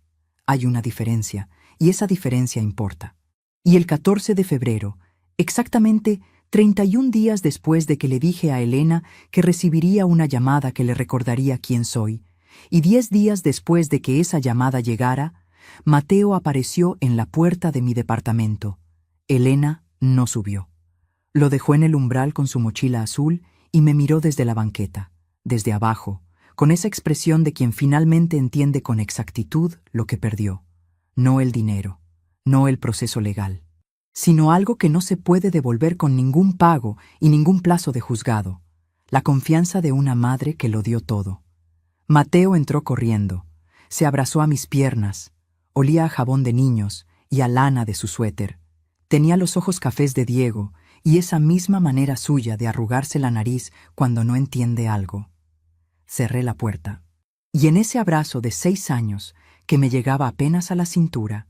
Hay una diferencia, y esa diferencia importa. Y el 14 de febrero, exactamente 31 días después de que le dije a Elena que recibiría una llamada que le recordaría quién soy, y 10 días después de que esa llamada llegara, Mateo apareció en la puerta de mi departamento. Elena no subió. Lo dejó en el umbral con su mochila azul y me miró desde la banqueta, desde abajo, con esa expresión de quien finalmente entiende con exactitud lo que perdió. No el dinero, no el proceso legal, sino algo que no se puede devolver con ningún pago y ningún plazo de juzgado, la confianza de una madre que lo dio todo. Mateo entró corriendo, se abrazó a mis piernas, olía a jabón de niños y a lana de su suéter. Tenía los ojos cafés de Diego y esa misma manera suya de arrugarse la nariz cuando no entiende algo. Cerré la puerta, y en ese abrazo de 6 años que me llegaba apenas a la cintura,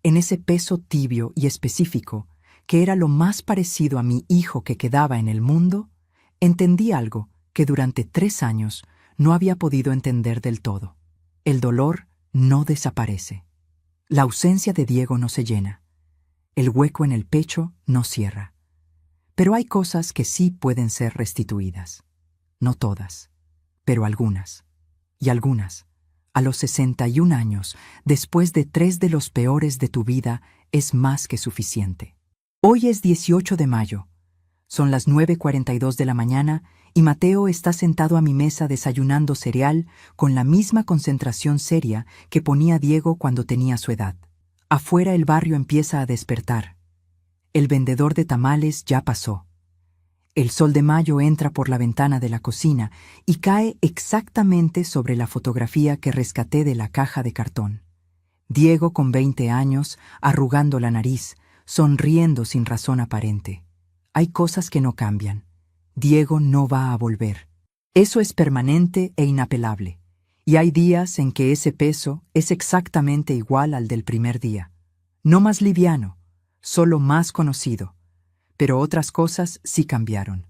en ese peso tibio y específico, que era lo más parecido a mi hijo que quedaba en el mundo, entendí algo que durante 3 años no había podido entender del todo. El dolor no desaparece. La ausencia de Diego no se llena. El hueco en el pecho no cierra. Pero hay cosas que sí pueden ser restituidas. No todas, pero algunas. Y algunas, a los 61 años, después de 3 de los peores de tu vida, es más que suficiente. Hoy es 18 de mayo. Son las 9:42 de la mañana y Mateo está sentado a mi mesa desayunando cereal con la misma concentración seria que ponía Diego cuando tenía su edad. Afuera el barrio empieza a despertar. El vendedor de tamales ya pasó. El sol de mayo entra por la ventana de la cocina y cae exactamente sobre la fotografía que rescaté de la caja de cartón. Diego con 20 años, arrugando la nariz, sonriendo sin razón aparente. Hay cosas que no cambian. Diego no va a volver. Eso es permanente e inapelable. Y hay días en que ese peso es exactamente igual al del primer día. No más liviano, solo más conocido. Pero otras cosas sí cambiaron.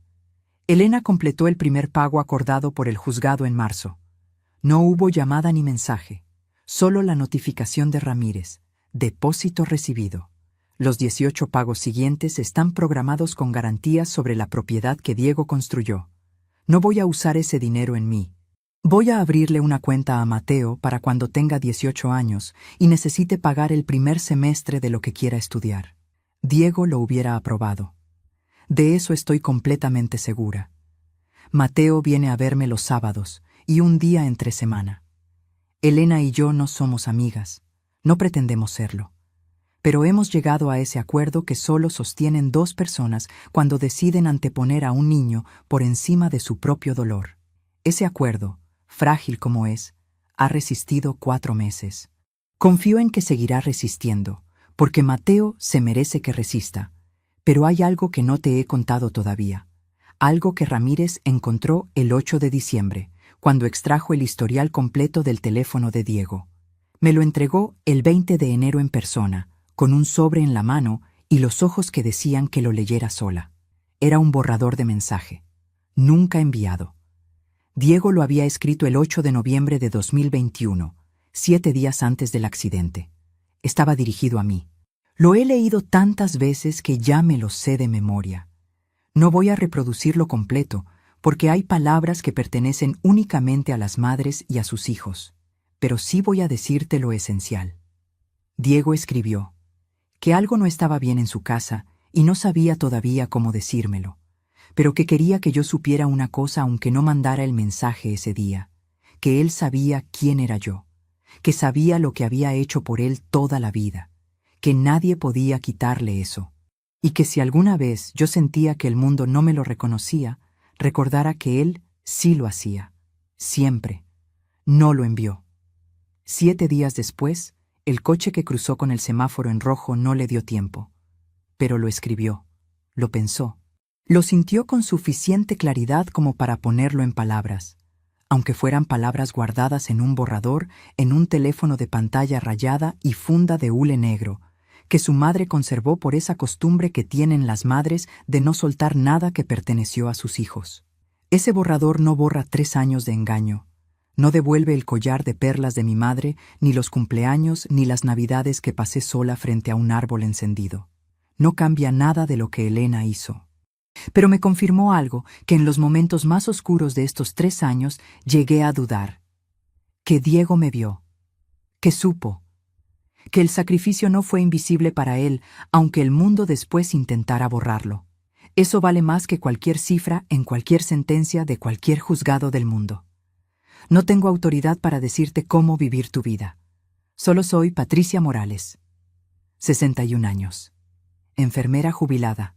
Elena completó el primer pago acordado por el juzgado en marzo. No hubo llamada ni mensaje, solo la notificación de Ramírez, depósito recibido. Los 18 pagos siguientes están programados con garantías sobre la propiedad que Diego construyó. No voy a usar ese dinero en mí. Voy a abrirle una cuenta a Mateo para cuando tenga 18 años y necesite pagar el primer semestre de lo que quiera estudiar. Diego lo hubiera aprobado. De eso estoy completamente segura. Mateo viene a verme los sábados y un día entre semana. Elena y yo no somos amigas, no pretendemos serlo. Pero hemos llegado a ese acuerdo que solo sostienen dos personas cuando deciden anteponer a un niño por encima de su propio dolor. Ese acuerdo, frágil como es, ha resistido 4 meses. Confío en que seguirá resistiendo, porque Mateo se merece que resista. Pero hay algo que no te he contado todavía. Algo que Ramírez encontró el 8 de diciembre, cuando extrajo el historial completo del teléfono de Diego. Me lo entregó el 20 de enero en persona, con un sobre en la mano y los ojos que decían que lo leyera sola. Era un borrador de mensaje, nunca enviado. Diego lo había escrito el 8 de noviembre de 2021, 7 días antes del accidente. Estaba dirigido a mí. Lo he leído tantas veces que ya me lo sé de memoria. No voy a reproducirlo completo, porque hay palabras que pertenecen únicamente a las madres y a sus hijos. Pero sí voy a decirte lo esencial. Diego escribió que algo no estaba bien en su casa y no sabía todavía cómo decírmelo, pero que quería que yo supiera una cosa aunque no mandara el mensaje ese día, que él sabía quién era yo, que sabía lo que había hecho por él toda la vida, que nadie podía quitarle eso, y que si alguna vez yo sentía que el mundo no me lo reconocía, recordara que él sí lo hacía, siempre. No lo envió. 7 días después, el coche que cruzó con el semáforo en rojo no le dio tiempo. Pero lo escribió, lo pensó, lo sintió con suficiente claridad como para ponerlo en palabras, aunque fueran palabras guardadas en un borrador, en un teléfono de pantalla rayada y funda de hule negro, que su madre conservó por esa costumbre que tienen las madres de no soltar nada que perteneció a sus hijos. Ese borrador no borra 3 años de engaño, no devuelve el collar de perlas de mi madre, ni los cumpleaños, ni las navidades que pasé sola frente a un árbol encendido. No cambia nada de lo que Elena hizo. Pero me confirmó algo que en los momentos más oscuros de estos 3 años llegué a dudar. Que Diego me vio, que supo, que el sacrificio no fue invisible para él, aunque el mundo después intentara borrarlo. Eso vale más que cualquier cifra en cualquier sentencia de cualquier juzgado del mundo. No tengo autoridad para decirte cómo vivir tu vida. Solo soy Patricia Morales, 61 años, enfermera jubilada,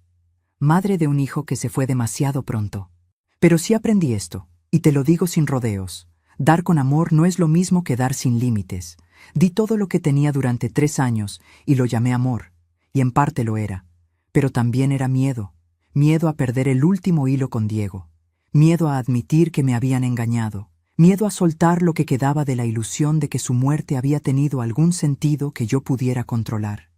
madre de un hijo que se fue demasiado pronto. Pero sí aprendí esto, y te lo digo sin rodeos. Dar con amor no es lo mismo que dar sin límites. Di todo lo que tenía durante 3 años y lo llamé amor, y en parte lo era. Pero también era miedo. Miedo a perder el último hilo con Diego. Miedo a admitir que me habían engañado. Miedo a soltar lo que quedaba de la ilusión de que su muerte había tenido algún sentido que yo pudiera controlar.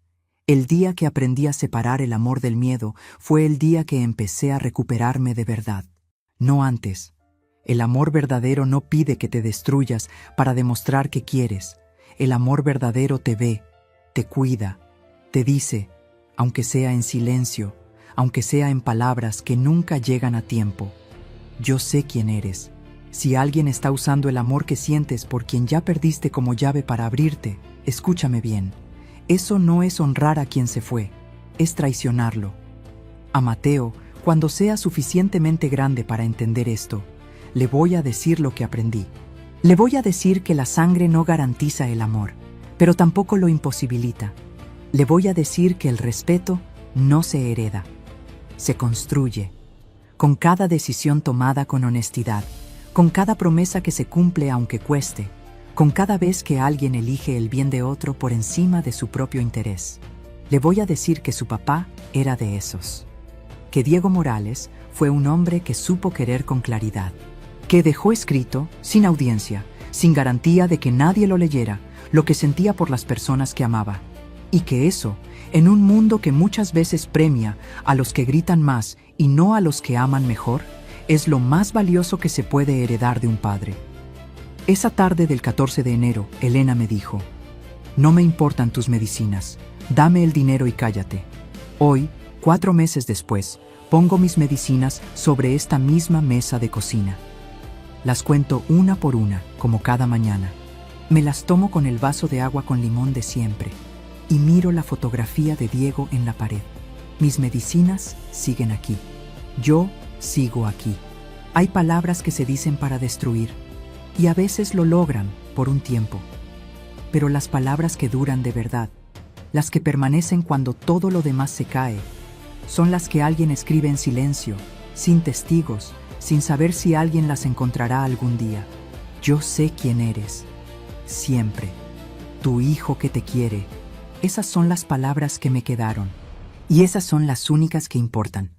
El día que aprendí a separar el amor del miedo fue el día que empecé a recuperarme de verdad. No antes. El amor verdadero no pide que te destruyas para demostrar que quieres. El amor verdadero te ve, te cuida, te dice, aunque sea en silencio, aunque sea en palabras que nunca llegan a tiempo: yo sé quién eres. Si alguien está usando el amor que sientes por quien ya perdiste como llave para abrirte, escúchame bien. Eso no es honrar a quien se fue, es traicionarlo. A Mateo, cuando sea suficientemente grande para entender esto, le voy a decir lo que aprendí. Le voy a decir que la sangre no garantiza el amor, pero tampoco lo imposibilita. Le voy a decir que el respeto no se hereda, se construye, con cada decisión tomada con honestidad, con cada promesa que se cumple aunque cueste, con cada vez que alguien elige el bien de otro por encima de su propio interés. Le voy a decir que su papá era de esos, que Diego Morales fue un hombre que supo querer con claridad, que dejó escrito, sin audiencia, sin garantía de que nadie lo leyera, lo que sentía por las personas que amaba, y que eso, en un mundo que muchas veces premia a los que gritan más y no a los que aman mejor, es lo más valioso que se puede heredar de un padre. Esa tarde del 14 de enero, Elena me dijo: no me importan tus medicinas, dame el dinero y cállate. Hoy, 4 meses después, pongo mis medicinas sobre esta misma mesa de cocina. Las cuento una por una, como cada mañana. Me las tomo con el vaso de agua con limón de siempre y miro la fotografía de Diego en la pared. Mis medicinas siguen aquí. Yo sigo aquí. Hay palabras que se dicen para destruir, y a veces lo logran, por un tiempo. Pero las palabras que duran de verdad, las que permanecen cuando todo lo demás se cae, son las que alguien escribe en silencio, sin testigos, sin saber si alguien las encontrará algún día. Yo sé quién eres. Siempre. Tu hijo que te quiere. Esas son las palabras que me quedaron. Y esas son las únicas que importan.